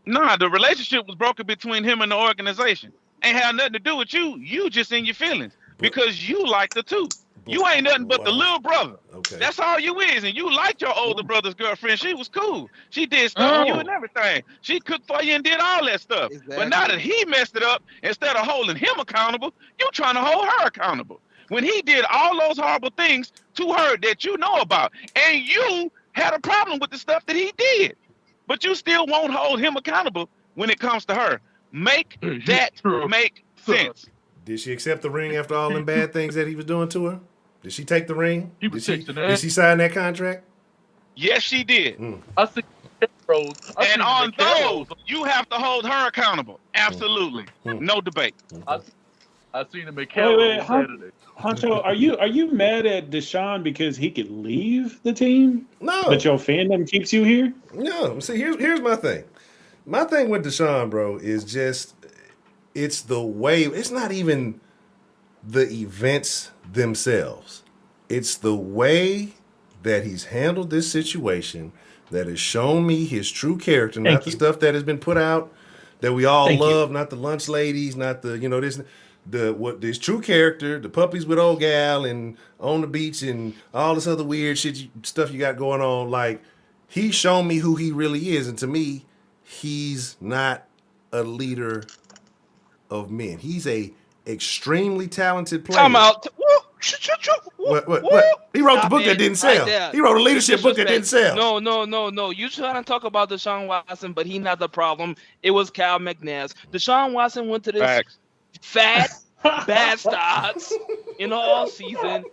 Nah, the relationship was broken between him and the organization. Ain't had nothing to do with you. You just in your feelings because you like the two. You ain't nothing but the little brother. Okay. That's all you is. And you liked your older brother's girlfriend. She was cool. She did stuff for you and everything. She cooked for you and did all that stuff. Exactly. But now that he messed it up, instead of holding him accountable, you trying to hold her accountable. When he did all those horrible things to her that you know about. And you had a problem with the stuff that he did. But you still won't hold him accountable when it comes to her. Make that make sense. Did she accept the ring after all them bad things that he was doing to her? Did she take the ring? Did she sign that contract? Yes, she did. I see and on those, you have to hold her accountable. Absolutely. No debate. I seen him at Cairnway on Saturday. Honcho, are you mad at Deshaun because he could leave the team? No. But your fandom keeps you here? No. See, here's my thing. My thing with Deshaun, bro, is just it's the way. It's not even the events themselves. It's the way that he's handled this situation that has shown me his true character, not the stuff that has been put out that we all love, not the lunch ladies, not the this true character, the puppies with old gal and on the beach and all this other weird stuff you got going on. Like, he's shown me who he really is, and to me, he's not a leader of men. He's a extremely talented player. Come out. What? He wrote the book that didn't sell. Right, he wrote a leadership book that didn't sell. No. You trying to talk about Deshaun Watson, but he's not the problem. It was Cal McNair. Deshaun Watson went to this fat, bad starts in the off season.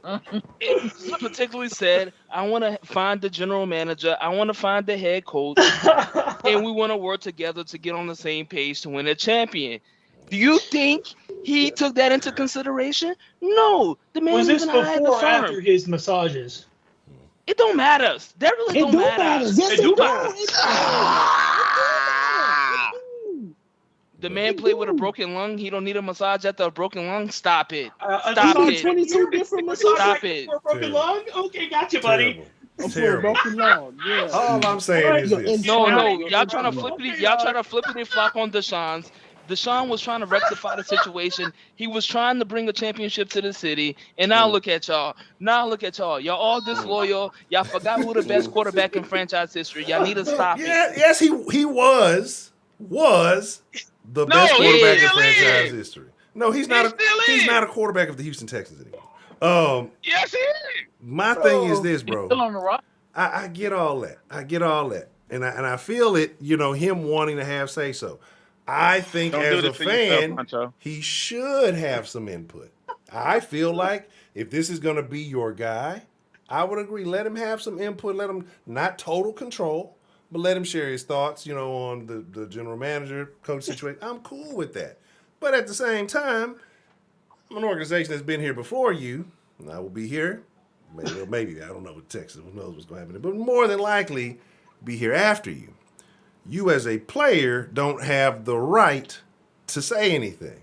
It particularly said, I want to find the general manager, I want to find the head coach, and we want to work together to get on the same page to win a champion. Do you think he took that into consideration? No. The man Was this even hired the before or firm. after his massages? It don't matter. That really don't matter. Yes, It do it matter. The man played with a broken lung. He don't need a massage after a broken lung. Stop it. Stop it. 22 different massages. Stop it. For a broken lung? Okay, gotcha, buddy. Terrible. Broken lung. Yeah. All I'm saying is this. No. Y'all trying to flip it. Y'all trying to flip it and flop on Deshaun's. Deshaun was trying to rectify the situation. He was trying to bring a championship to the city. And now look at y'all. Y'all all disloyal. Y'all forgot who the best quarterback in franchise history. Y'all need to stop it. Yes, he was the best quarterback in franchise history. No, he's not a quarterback of the Houston Texans anymore. Yes, he is. My thing is this, bro. Still on the rock. I get all that. And I feel it, him wanting to have say so. I think as a fan, he should have some input. I feel like if this is going to be your guy, I would agree. Let him have some input. Let him, not total control, but let him share his thoughts, on the general manager, coach situation. I'm cool with that. But at the same time, I'm an organization that's been here before you, and I will be here. Maybe I don't know with Texas. Who knows what's going to happen? But more than likely, be here after you. You as a player don't have the right to say anything.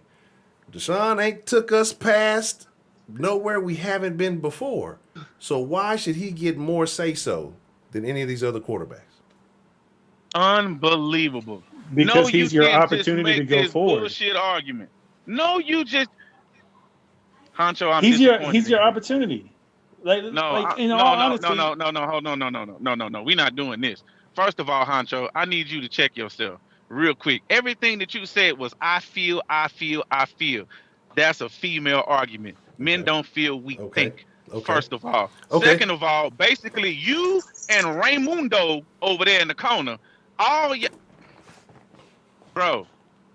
Deshaun ain't took us past nowhere we haven't been before. So why should he get more say-so than any of these other quarterbacks? Unbelievable. Because he's your opportunity to go forward. Bullshit argument. No, you just Honcho. He's your opportunity. Hold on. No. We're not doing this. First of all, Honcho, I need you to check yourself real quick. Everything that you said was I feel. That's a female argument. Men don't feel, we think. First of all. Second of all, basically you and Raymundo over there in the corner, bro,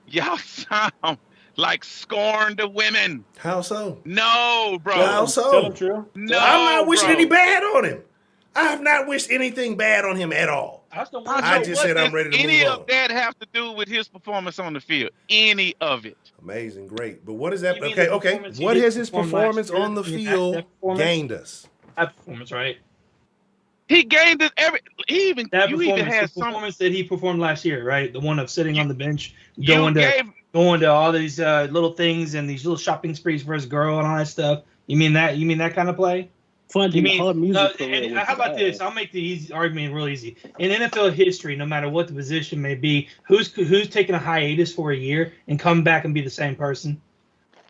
y'all sound like scorned women. How so? No, bro. How so? Tell him true. No, I'm not wishing bro. any bad on him. I have not wished anything bad on him at all. I just said I'm ready to move on. Any of that have to do with his performance on the field? Any of it? Amazing, great. But what is that? Okay. What has his performance on the field gained us? That performance, right? He gained it you even had some performance that he performed last year, right? The one of sitting on the bench, going to all these little things and these little shopping sprees for his girl and all that stuff. You mean that kind of play? How about this? I'll make the easy argument real easy. In NFL history, no matter what the position may be, who's taking a hiatus for a year and come back and be the same person?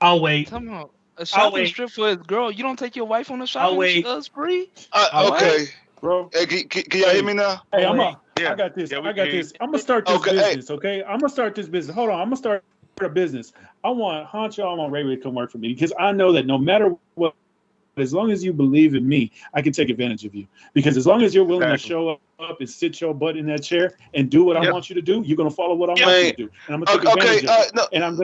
I'll wait. Come on. A shopping strip for his girl. You don't take your wife on a shopping spree? Okay. Bro. Hey, can y'all hear me now? Hey, I got this. I'm gonna start this business, okay? I'm gonna start this business. Hold on, I'm gonna start a business. I want Honcho, I want Ray to come work for me because I know that no matter what, as long as you believe in me, I can take advantage of you. Because as long as you're willing to show up and sit your butt in that chair and do what I want you to do, you're gonna follow what I want you to do. And I'm gonna take advantage of it. No. And I'm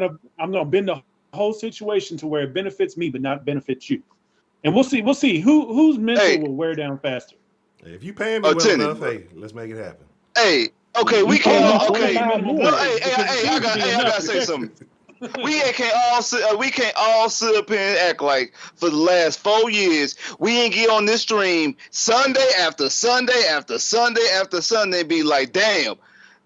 gonna bend the whole situation to where it benefits me but not benefits you. And we'll see whose mental will wear down faster. If you pay me well enough, hey, let's make it happen. Hey, okay, we can't. Okay, I gotta say something. We can't all sit up here and act like for the last 4 years we ain't get on this stream Sunday after Sunday after Sunday after Sunday and be like, damn,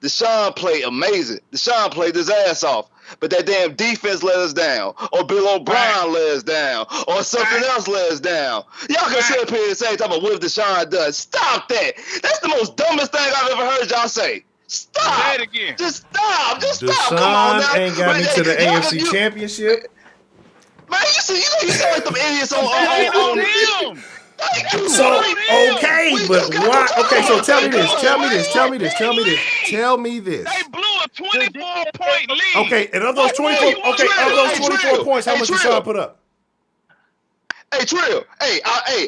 Deshaun played amazing. Deshaun played his ass off. But that damn defense let us down. Or Bill O'Brien let us down. Or something else let us down. Y'all can sit up here and say, talking about what Deshaun does. Stop that. That's the most dumbest thing I've ever heard y'all say. Stop. Say it again. Just stop. Deshaun Come on now. ain't got me to the AFC Championship. Man, you sound like them idiots on him. So, okay, but why? Okay, so tell me this. They blew a 24-point lead. Okay, and of those 24 points, how much did Deshaun put up? Hey, Trill.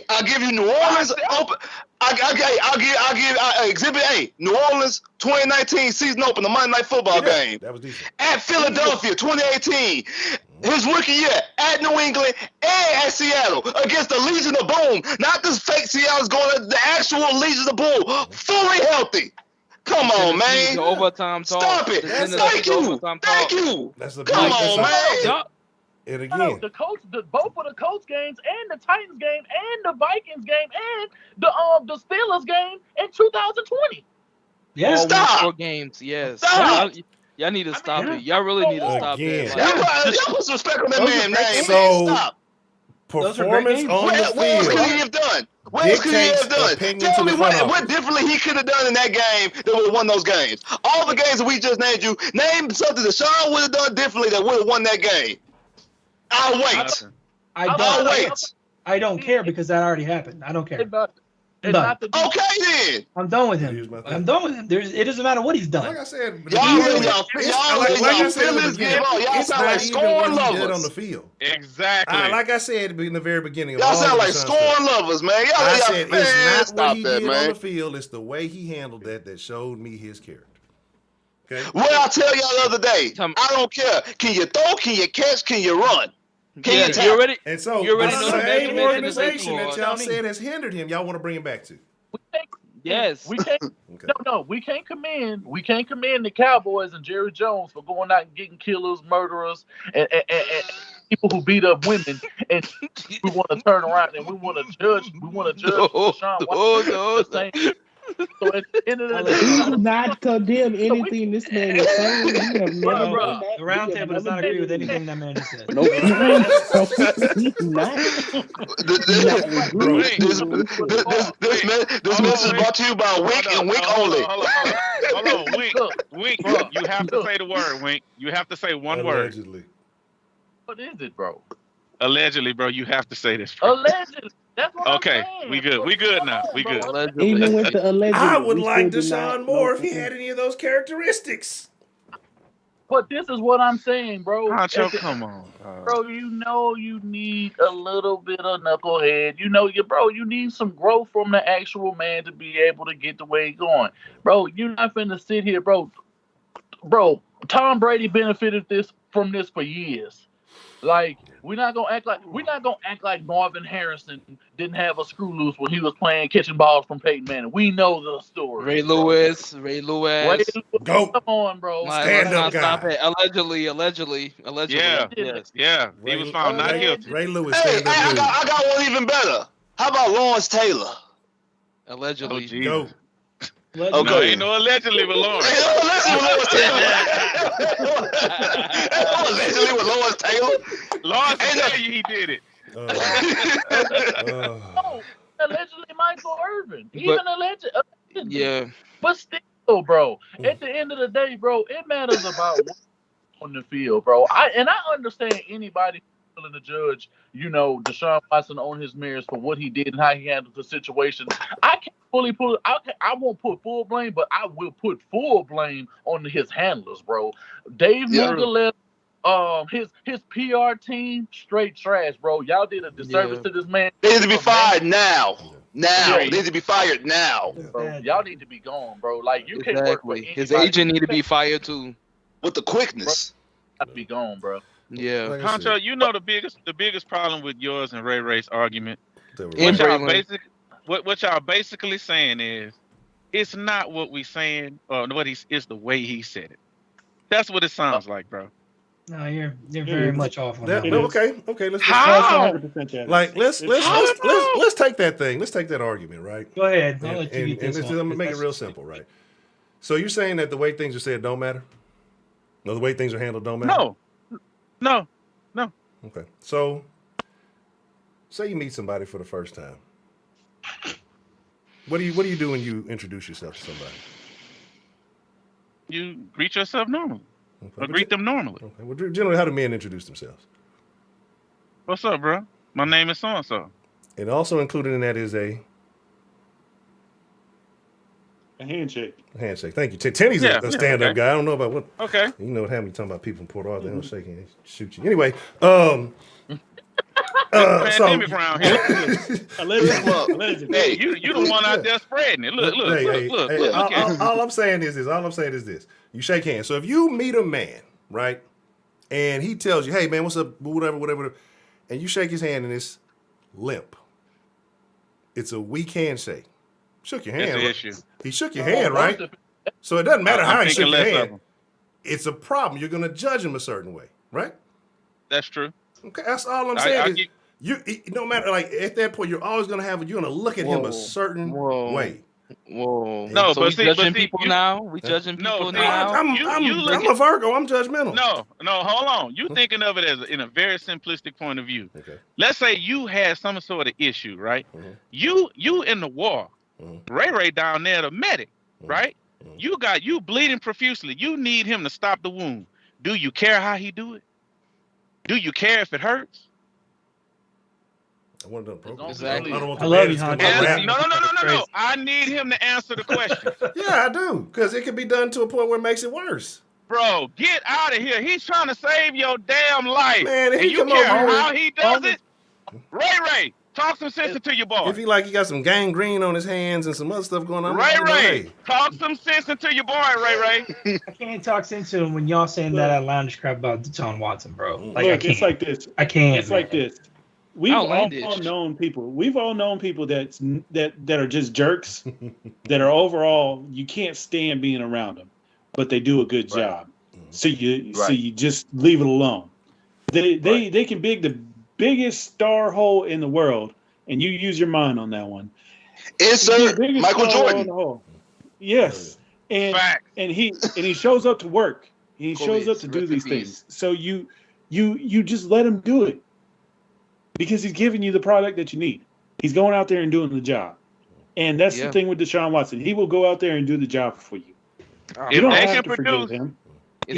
I'll give you New Orleans open. I'll give Exhibit A, New Orleans 2019 season open, the Monday Night Football game. That was decent. At Philadelphia 2018. his rookie year at New England and at Seattle against the Legion of Boom. Not this fake Seattle's going, the actual Legion of Boom, fully healthy. Come on, man. The overtime talk. Stop it. Thank you. Thank you. That's a Come on, man. And No, again, the Colts, both of the Colts games and the Titans game and the Vikings game and the Steelers game in 2020. Yeah, Stop. 4 games. Yes. Stop. Y'all need to stop it. Y'all really need to stop Again. that. Y'all put some respect on that man name. So- Man, stop. performance on the What else could field he have done? What else could he dictates have done? opinion Tell to me the front what office. differently he could have done in that game that would have won those games. All the games that we just named you, name something that Sean would have done differently that would have won that game. I'll wait. Nothing. I'll wait. I don't care because that already happened. I don't care. It's not the Okay then. I'm done with Use him. my thing. I'm done with him. It doesn't matter what he's like done. I said, Y'all like y'all I said in the feelings beginning, give out. Y'all it's sound like not even what scorn he did on the lovers. field. Exactly. Like I said in the very beginning of Y'all all sound of like the Sean scorn stuff, lovers, man. Y'all, I y'all said man, it's not stop what he that, did man. on the field, it's the way he handled that showed me his character. Okay? What I tell y'all the other day, Tell me. I don't care. Can you throw? Can you catch? Can you run? Can Yeah, you you already. And so You already the know the same measurement organization is that y'all equal. said has hindered him, y'all want to bring him back to. Yes. We can't. Okay. No, we can't commend the Cowboys and Jerry Jones for going out and getting killers, murderers, and people who beat up women. And we want to turn around and we want to judge. We want to judge Deshaun Watson the same. So at the end of the We day, do not condemn anything this man is saying. We have never Bruh, done that. The We have roundtable does never not agree done with it. anything that man just said. Nope. We do not. This message brought to you by Wink and Wink only. Hold on, Wink. Wink, you have to say the word, Wink. You have to say one word. Allegedly. what is it, bro? Allegedly, bro. You have to say this. Bro. Allegedly. That's what Okay, I'm saying. we good. We good now. We good. Even with the alleged, I would we like still do not Deshaun more know- if he had any of those characteristics. But this is what I'm saying, bro. Honcho, come on. Bro, you know you need a little bit of knucklehead. You know, you need some growth from the actual man to be able to get the way he's going. Bro, you're not finna sit here, bro. Bro, Tom Brady benefited from this for years. Like, we're not gonna act like Marvin Harrison didn't have a screw loose when he was catching balls from Peyton Manning. We know the story. Ray Lewis. Go. Come on, bro. Stand Let's up not stop guy. it. Allegedly. Yeah. Yes. Yeah, he was found not guilty. Ray Lewis, Hey, stand up dude. I got one even better. How about Lawrence Taylor? Allegedly. Oh, Jesus. Go. Okay. No, ain't no allegedly with Lawrence. Lawrence Taylor. Allegedly with Lawrence Taylor. Lawrence will tell you he did it. No, allegedly Michael Irvin. Even allegedly. Yeah. But still, bro, at the end of the day, bro, it matters about what's on the field, bro. I understand anybody willing to judge, Deshaun Watson on his merits for what he did and how he handled the situation. I can't fully I won't put full blame, but I will put full blame on his handlers, bro. Dave Mugler, his PR team, straight trash, bro. Y'all did a disservice to this man. They need to be fired now. Yeah. They need to be fired now. Bro, y'all need to be gone, bro. Like, you can't work for anybody. His agent need to be fired too. With the quickness. Got to be gone, bro. Yeah. Like I said, Honcho, the biggest problem with yours and Ray Ray's argument. they were And right. What y'all basically saying is, it's not what we saying, or it's the way he said it. That's what it sounds like, bro. No, you're very much off on that. Okay. Let's How? 100% yeah. like let's take that thing. Let's take that argument, right? Go ahead. I'll And, let you and, get and this let's one. just make it real simple, right? So you're saying that the way things are said don't matter? No, the way things are handled don't matter? No. Okay. So say you meet somebody for the first time. What do you do when you introduce yourself to somebody? You greet yourself normally. Okay. Or greet them normally. Okay. Well, generally, how do men introduce themselves? What's up, bro? My name is so-and-so. And also included in that is a handshake. handshake. Thank you. Tenny's a stand-up guy. I don't know about what. Okay. You know what happened? You talking about people in Port Arthur? They don't shake hands, shoot you. Anyway, Pandemic around here. Allegedly. Hey, you the one out there spreading it. Look. All I'm saying is this. You shake hands. So if you meet a man, right, and he tells you, hey, man, what's up, whatever, and you shake his hand and it's limp. It's a weak handshake. Shook your hand. That's the issue. He shook your hand, right? So it doesn't matter how he shook your hand. It's a problem. You're going to judge him a certain way, right? That's true. Okay, that's all I'm saying. No matter, like, at that point, you're always going to you're going to look at him a certain way. Whoa. No, so but we see, judging people now? We judging people now? I'm a Virgo. I'm judgmental. No, hold on. You thinking of it as in a very simplistic point of view. Okay. Let's say you had some sort of issue, right? Mm-hmm. You in the war. Mm-hmm. Ray down there, the medic, right? Mm-hmm. You bleeding profusely. You need him to stop the wound. Do you care how he do it? Do you care if it hurts? I want to do exactly. I don't want I love you, Honcho. No. I need him to answer the question. Yeah, I do. Because it could be done to a point where it makes it worse. Bro, get out of here. He's trying to save your damn life. Man, and you care how he does it? Ray, talk some sense into your boy. If he he got some gangrene on his hands and some other stuff going on. Ray, talk some sense into your boy, Ray. I can't talk sense to him when y'all saying that outlandish crap about Deshaun Watson, bro. Like, look, it's like this. I can't. It's like this. We've all known people. We've all known people that are just jerks. That are overall you can't stand being around them, but they do a good job. So you just leave it alone. They can be the biggest star hole in the world, and you use your mind on that one. Insert Michael Jordan. Yes, and he shows up to work. He shows up to do these things. So you just let him do it. Because he's giving you the product that you need. He's going out there and doing the job. And that's the thing with Deshaun Watson. He will go out there and do the job for you. If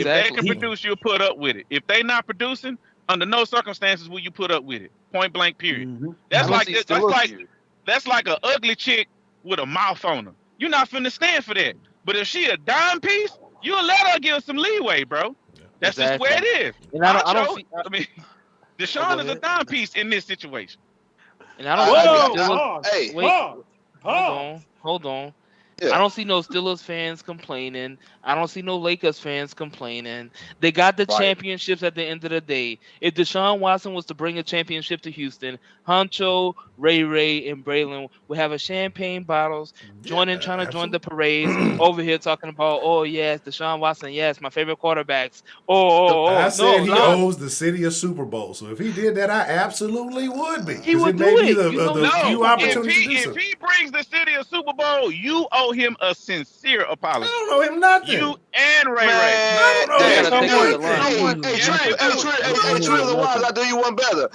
they can produce, you'll put up with it. If they not producing, under no circumstances will you put up with it. Point blank, period. Mm-hmm. That's like an ugly chick with a mouth on her. You're not finna stand for that. But if she a dime piece, you'll let her give some leeway, bro. That's just where it is. And I mean, Deshaun is a dime piece in this situation. And I don't hold on. Yeah. I don't see no Steelers fans complaining. I don't see no Lakers fans complaining. They got the championships at the end of the day. If Deshaun Watson was to bring a championship to Houston, Honcho, Ray, and Braylon would have a champagne bottles, trying to join the parades, over here talking about, oh, yes, Deshaun Watson, yes, my favorite quarterbacks. I said he owes the city a Super Bowl. So if he did that, I absolutely would be. He would do it. If he brings the city a Super Bowl, you owe him a sincere apology. I don't know him nothing. You and Ray. I don't know him nothing. Hey, Triller Wise, I'll do you one better.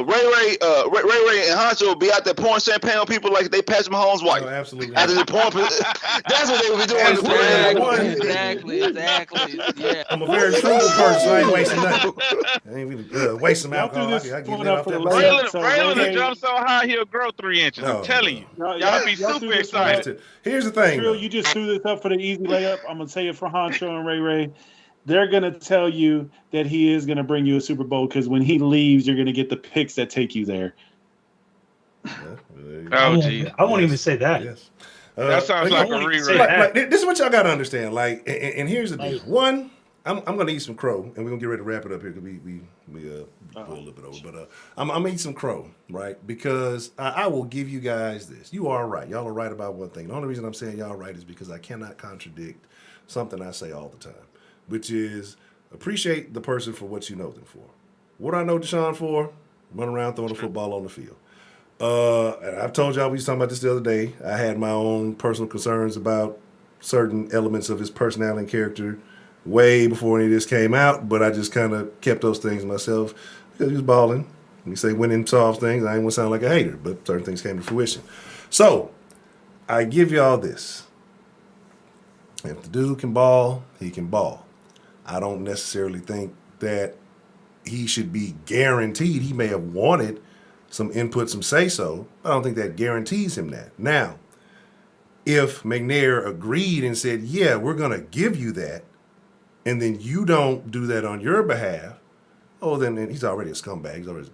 Ray and Honcho be out there pouring champagne on people like they Patrick Mahomes' wife. Oh, absolutely. After the that's what they would be doing. Exactly. Yeah. I'm a very frugal person, so I ain't wasting nothing. I ain't waste some alcohol. I get rid off that. Braylon will jump so high he'll grow 3 inches. I'm telling you. Y'all be super excited. Here's the thing. Trill, you just threw this up for the easy layup. I'm gonna say it for Honcho and Ray. They're gonna tell you that he is gonna bring you a Super Bowl because when he leaves, you're gonna get the picks that take you there. Oh, geez. I won't even say that. Yes. That sounds like a rerun. This is what y'all gotta understand. And here's the deal. One, I'm gonna eat some crow, and we're gonna get ready to wrap it up here because we go a little bit over. But I'm gonna eat some crow, right? Because I will give you guys this. You are right. Y'all are right about one thing. The only reason I'm saying y'all are right is because I cannot contradict something I say all the time, which is appreciate the person for what you know them for. What do I know Deshaun for? Run around throwing the football on the field. And I've told y'all, we was talking about this the other day. I had my own personal concerns about certain elements of his personality and character way before any of this came out, but I just kind of kept those things myself because he was balling. You say winning solves things. I ain't want to sound like a hater, but certain things came to fruition. So I give y'all this. If the dude can ball, he can ball. I don't necessarily think that he should be guaranteed. He may have wanted some input, some say-so. I don't think that guarantees him that. Now, if McNair agreed and said, yeah, we're going to give you that, and then you don't do that on your behalf, then he's already a scumbag. He's already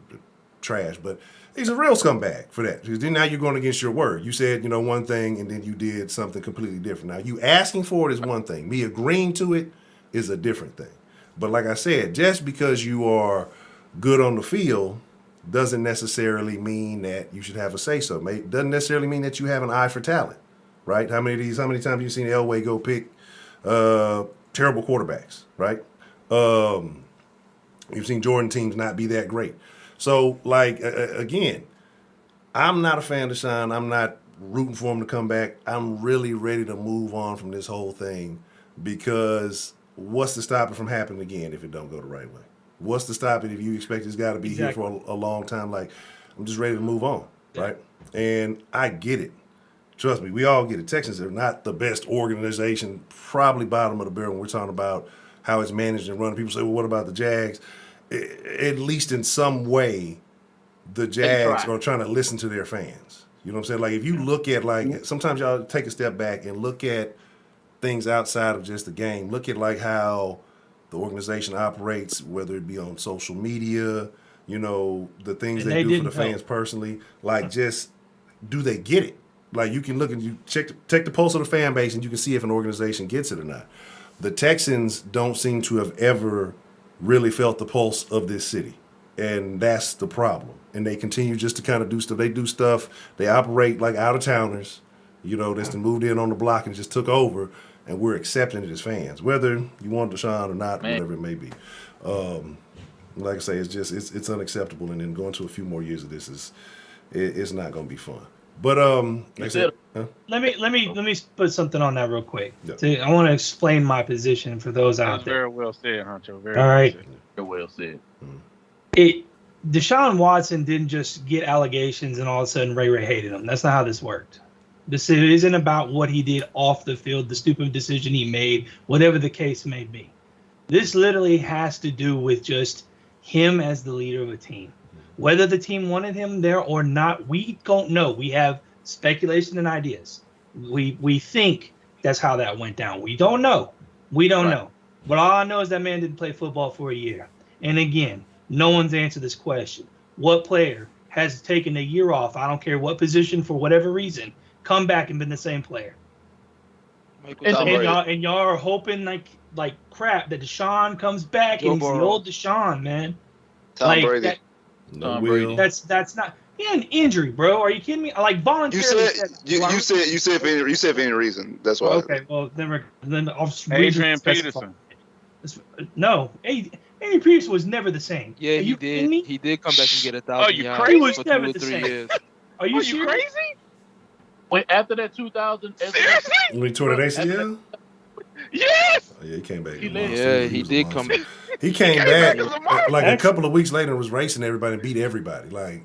trash, but he's a real scumbag for that. Because then now you're going against your word. You said, one thing, and then you did something completely different. Now, you asking for it is one thing. Me agreeing to it is a different thing. But like I said, just because you are good on the field doesn't necessarily mean that you should have a say-so. Doesn't necessarily mean that you have an eye for talent, right? How many times have you seen Elway go pick terrible quarterbacks, right? You've seen Jordan teams not be that great. So, like, again, I'm not a fan of Deshaun. I'm not rooting for him to come back. I'm really ready to move on from this whole thing because what's to stop it from happening again if it don't go the right way? What's to stop it if you expect this guy to be here for a long time? Like, I'm just ready to move on, right? And I get it. Trust me, we all get it. Texans are not the best organization, probably bottom of the barrel when we're talking about how it's managed and run. People say, well, what about the Jags? At least in some way, the Jags are trying to listen to their fans. You know what I'm saying? Like, if you look at, like, sometimes y'all take a step back and look at things outside of just the game. Look at, like, how the organization operates, whether it be on social media, you know, the things they do for the fans personally. Like, just, do they get it? Like, you can look and you take the pulse of the fan base and you can see if an organization gets it or not. The Texans don't seem to have ever really felt the pulse of this city. And that's the problem. And they continue just to kind of do stuff. They do stuff. They operate like out-of-towners, you know, that's moved in on the block and just took over. And we're accepting it as fans, whether you want Deshaun or not, whatever it may be. Like I say, it's unacceptable. And then going to a few more years of this it's not going to be fun. But like I said, let me put something on that real quick. Yeah. So I want to explain my position for those out there. Very well said, Honcho. Very well said. Deshaun Watson didn't just get allegations and all of a sudden Ray hated him. That's not how this worked. This isn't about what he did off the field, the stupid decision he made, whatever the case may be. This literally has to do with just him as the leader of a team. Whether the team wanted him there or not, we don't know. We have speculation and ideas. We think that's how that went down. We don't know. We don't know. But all I know is that man didn't play football for a year. And again, no one's answered this question. What player has taken a year off, I don't care what position, for whatever reason, come back and been the same player? And y'all are hoping like crap that Deshaun comes back and he's the old Deshaun, man. Tom Brady. That's not. He had an injury, bro. Are you kidding me? Like voluntarily. You said for any reason. That's why. Okay, well then I'll Adrian Peterson. No, Adrian Peterson was never the same. Yeah, he did. He did come back and get 1,000 yards. He was never the same. Years. Are you crazy? Wait, after that 2000, seriously? When he tore that ACL? Yes. Oh, yeah, he came back. He did come back. He came back like a couple of weeks later and was racing everybody and beat everybody. Like,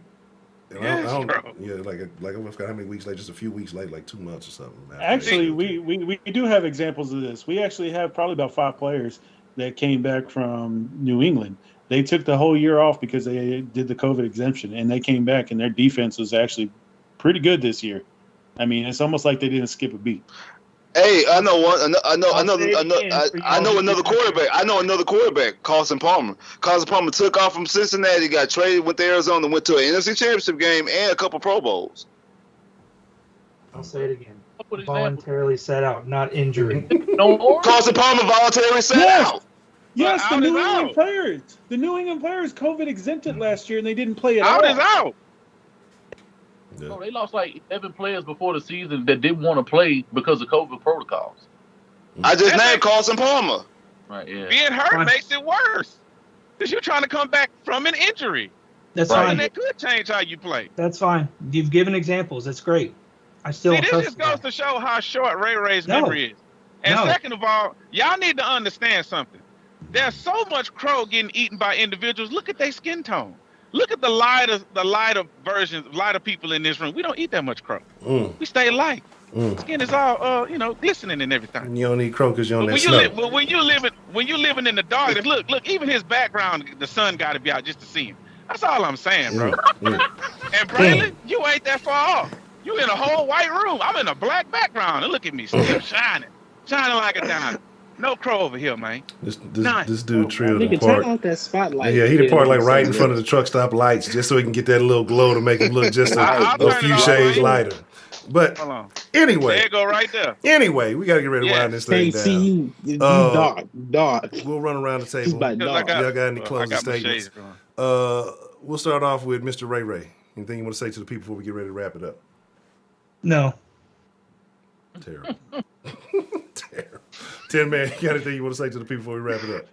I forgot how many weeks later, just a few weeks later, like 2 months or something. Actually, we do have examples of this. We actually have probably about 5 players that came back from New England. They took the whole year off because they did the COVID exemption, and they came back, and their defense was actually pretty good this year. I mean, it's almost like they didn't skip a beat. Hey, I know another quarterback. I know another quarterback, Carson Palmer. Carson Palmer took off from Cincinnati, got traded, went to Arizona, went to an NFC Championship game and a couple Pro Bowls. I'll say it again. Voluntarily set out, not injury. Carson Palmer voluntarily set out. Yes, the New England players. The New England players COVID exempted last year and they didn't play at all. Out is out. Yeah. No, they lost like 11 players before the season that didn't want to play because of COVID protocols. I just named Carson Palmer. Right, yeah. Being hurt makes it worse because you're trying to come back from an injury. That's fine. And that could change how you play. That's fine. You've given examples. That's great. I still this just goes to show how short Ray's memory is. And second of all, y'all need to understand something. There's so much crow getting eaten by individuals. Look at their skin tone. Look at the lighter versions, lighter people in this room. We don't eat that much crow. We stay light. Skin is all, glistening and everything. You don't eat crow because you're on that snow. When you living in the darkness, look, even his background, the sun got to be out just to see him. That's all I'm saying, bro. And Braylon, you ain't that far off. You in a whole white room. I'm in a black background, and look at me, still shining like a diamond. No crow over here, man. This dude trilled the park. Turn off that spotlight. Yeah, he the park like right in front of the truck stop lights just so he can get that little glow to make him look just a few shades lighter. But Hold on. anyway, There you go right there. Anyway, we gotta get ready to Yes. wind this thing Hey, down. see you dark. We'll run around the He's table. by Because I dark. Y'all got any I closing got my statements? shades on. We'll start off with Mr. Ray Ray. Anything you want to say to the people before we get ready to wrap it up? No. Terrible. Terrible. 10 man, you got anything you want to say to the people before we wrap it up?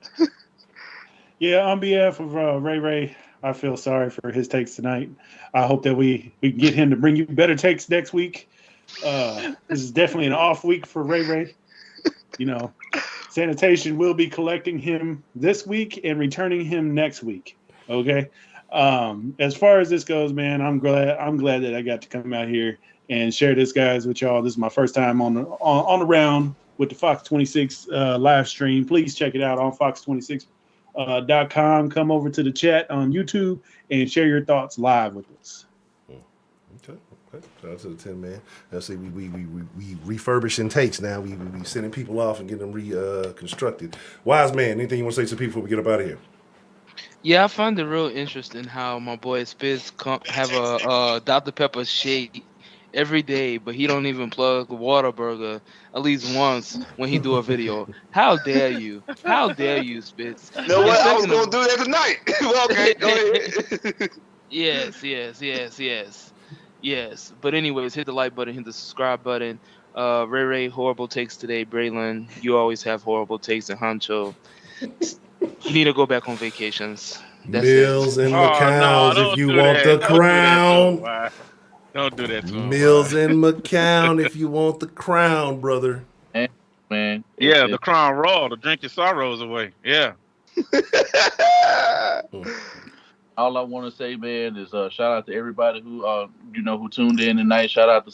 Yeah, on behalf of Ray Ray, I feel sorry for his takes tonight. I hope that we can get him to bring you better takes next week. This is definitely an off week for Ray Ray. You know, sanitation will be collecting him this week and returning him next week. Okay. As far as this goes, man, I'm glad that I got to come out here and share this, guys, with y'all. This is my first time on the round with the Fox 26 live stream. Please check it out on fox26.com. Come over to the chat on YouTube and share your thoughts live with us. Okay. Shout out to the 10 man. Now see, we refurbishing takes now. We sending people off and getting them reconstructed. Wise man, anything you want to say to people before we get up out of here? Yeah, I find it real interesting how my boy Spitz have a Dr. Pepper shake every day, but he don't even plug Whataburger at least once when he do a video. How dare you? How dare you, Spitz? You know what? I was going to do that tonight. Well, okay, go ahead. Yes. But anyways, hit the like button, hit the subscribe button. Ray, horrible takes today. Braylon, you always have horrible takes. And Honcho, you need to go back on vacations. That's Mills it. and McCown's no, if you want the crown. Don't do that to him. Mills and McCown if you want the crown, brother. Man. Yeah, the crown raw to drink your sorrows away. Yeah. All I want to say, man, is shout out to everybody who who tuned in tonight. Shout out to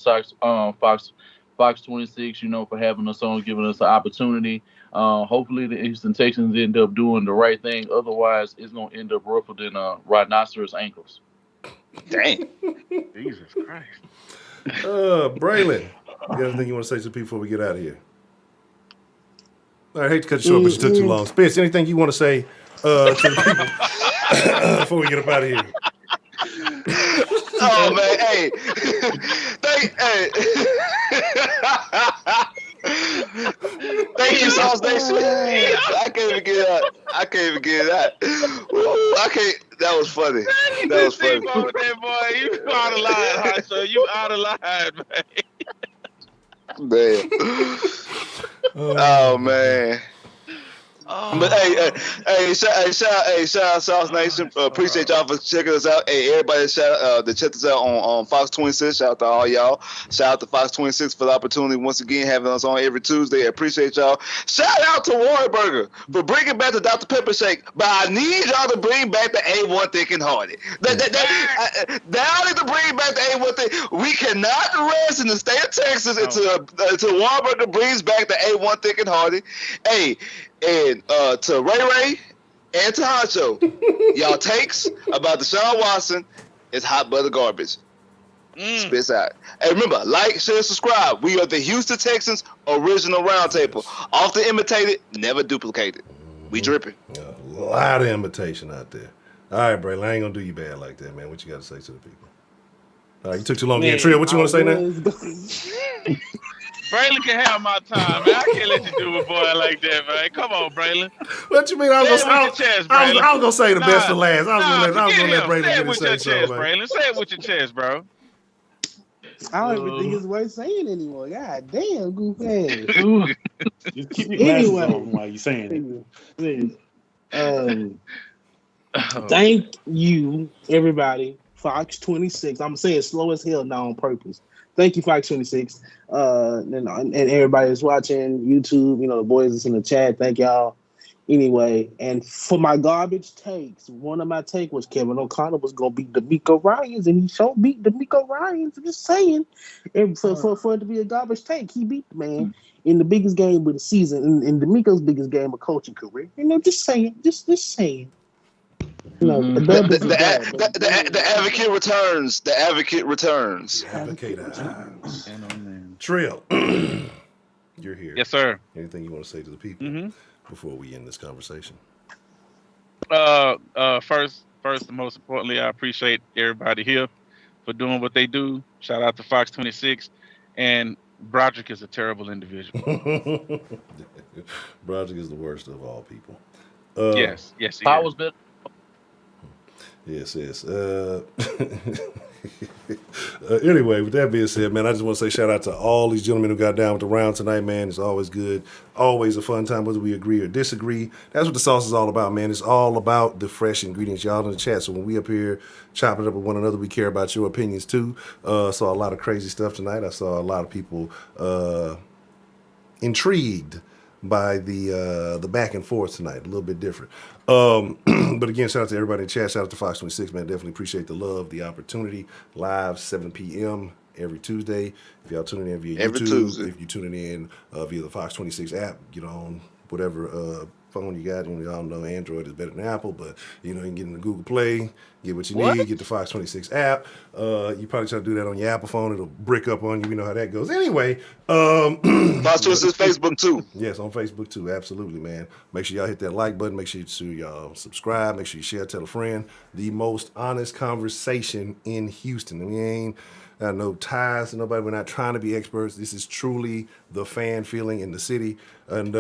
Fox 26, for having us on, giving us the opportunity. Hopefully the Houston Texans end up doing the right thing. Otherwise, it's gonna end up rougher than rhinoceros ankles. Dang. Jesus Christ. Braylon, you got anything you want to say to the people before we get out of here? I hate to cut you short, but you took too long. Spence, anything you want to say to the people before we get up out of here? Oh man, hey. Thank you, Sauce Nation. I can't even get it out. That was funny. That was funny. Boy, you out of line, Honcho. You out of line, man. Man. Oh man. But hey, shout out Sauce Nation. Appreciate y'all for checking us out. Hey, everybody, shout to check us out on Fox 26. Shout out to all y'all. Shout out to Fox 26 for the opportunity once again having us on every Tuesday. Appreciate y'all. Shout out to Whataburger for bringing back the Dr. Pepper shake. But I need y'all to bring back the A1 thick and hearty. Now need to bring back the A1 thick. We cannot rest in the state of Texas until Whataburger brings back the A1 thick and hearty. Hey. And to Ray and to Honcho, y'all takes about Deshaun Watson is hot butter garbage. Spits out. Hey, remember, like, share, subscribe. We are the Houston Texans original roundtable. Often imitated, never duplicated. We dripping. A lot of imitation out there. All right, Braylon, I ain't gonna do you bad like that, man. What you got to say to the people? All right, you took too long to get Trill. What you want to say now? Braylon can have my time, man. I can't let you do a boy like that, man. Come on, Braylon. What you mean? I was gonna say the best for last. I was gonna let Braylon get his say so, Braylon. Say it with your chest, bro. I don't even think it's worth saying anymore. God damn, goof ass. Just keep your glasses on while you're saying it. Thank you, everybody. Fox 26. I'm saying slow as hell now on purpose. Thank you, Fox 26, and everybody that's watching YouTube. The boys that's in the chat. Thank y'all. Anyway, and for my garbage takes, one of my take was Kevin O'Connor was gonna beat D'Amico Ryans, and he sure beat D'Amico Ryans. I'm just saying, and for it to be a garbage take, he beat the man in the biggest game of the season, in D'Amico's biggest game of coaching career. Just saying, just saying. The advocate returns. The advocate returns. Trill, you're here. Yes, sir. Anything you want to say to the people before we end this conversation? First and most importantly, I appreciate everybody here for doing what they do. Shout out to Fox 26. And Broderick is a terrible individual. Broderick is the worst of all people. Yes, he is. Powers better. Yes. Anyway, with that being said, man, I just want to say shout out to all these gentlemen who got down with the round tonight, man. It's always good. Always a fun time, whether we agree or disagree. That's what the sauce is all about, man. It's all about the fresh ingredients. Y'all in the chat. So when we up here chopping it up with one another, we care about your opinions too. Saw a lot of crazy stuff tonight. I saw a lot of people intrigued by the back and forth tonight. A little bit different. But again, shout out to everybody in the chat. Shout out to Fox 26, man. Definitely appreciate the love, the opportunity. Live 7 p.m. every Tuesday. If y'all tuning in via YouTube, if you're tuning in via the Fox 26 app, get on whatever phone you got. Y'all know Android is better than Apple, but you can get in the Google Play, get what you need, get the Fox 26 app. You probably try to do that on your Apple phone. It'll brick up on you. You know how that goes. Anyway, Fox 26 Facebook too. Yes, on Facebook too. Absolutely, man. Make sure y'all hit that like button. Make sure y'all subscribe. Make sure you share, tell a friend. The most honest conversation in Houston. We ain't got no ties to nobody. We're not trying to be experts. This is truly the fan feeling in the city. And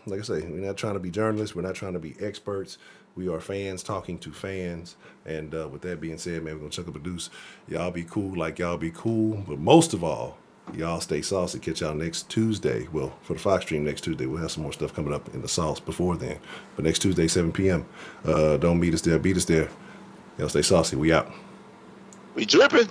like I say, we're not trying to be journalists. We're not trying to be experts. We are fans talking to fans. And with that being said, man, we're going to chuck up a deuce. Y'all be cool like y'all be cool. But most of all, y'all stay saucy. Catch y'all next Tuesday. Well, for the Fox stream next Tuesday, we'll have some more stuff coming up in the sauce before then. But next Tuesday, 7 p.m. Don't meet us there. Beat us there. Y'all stay saucy. We out. We dripping.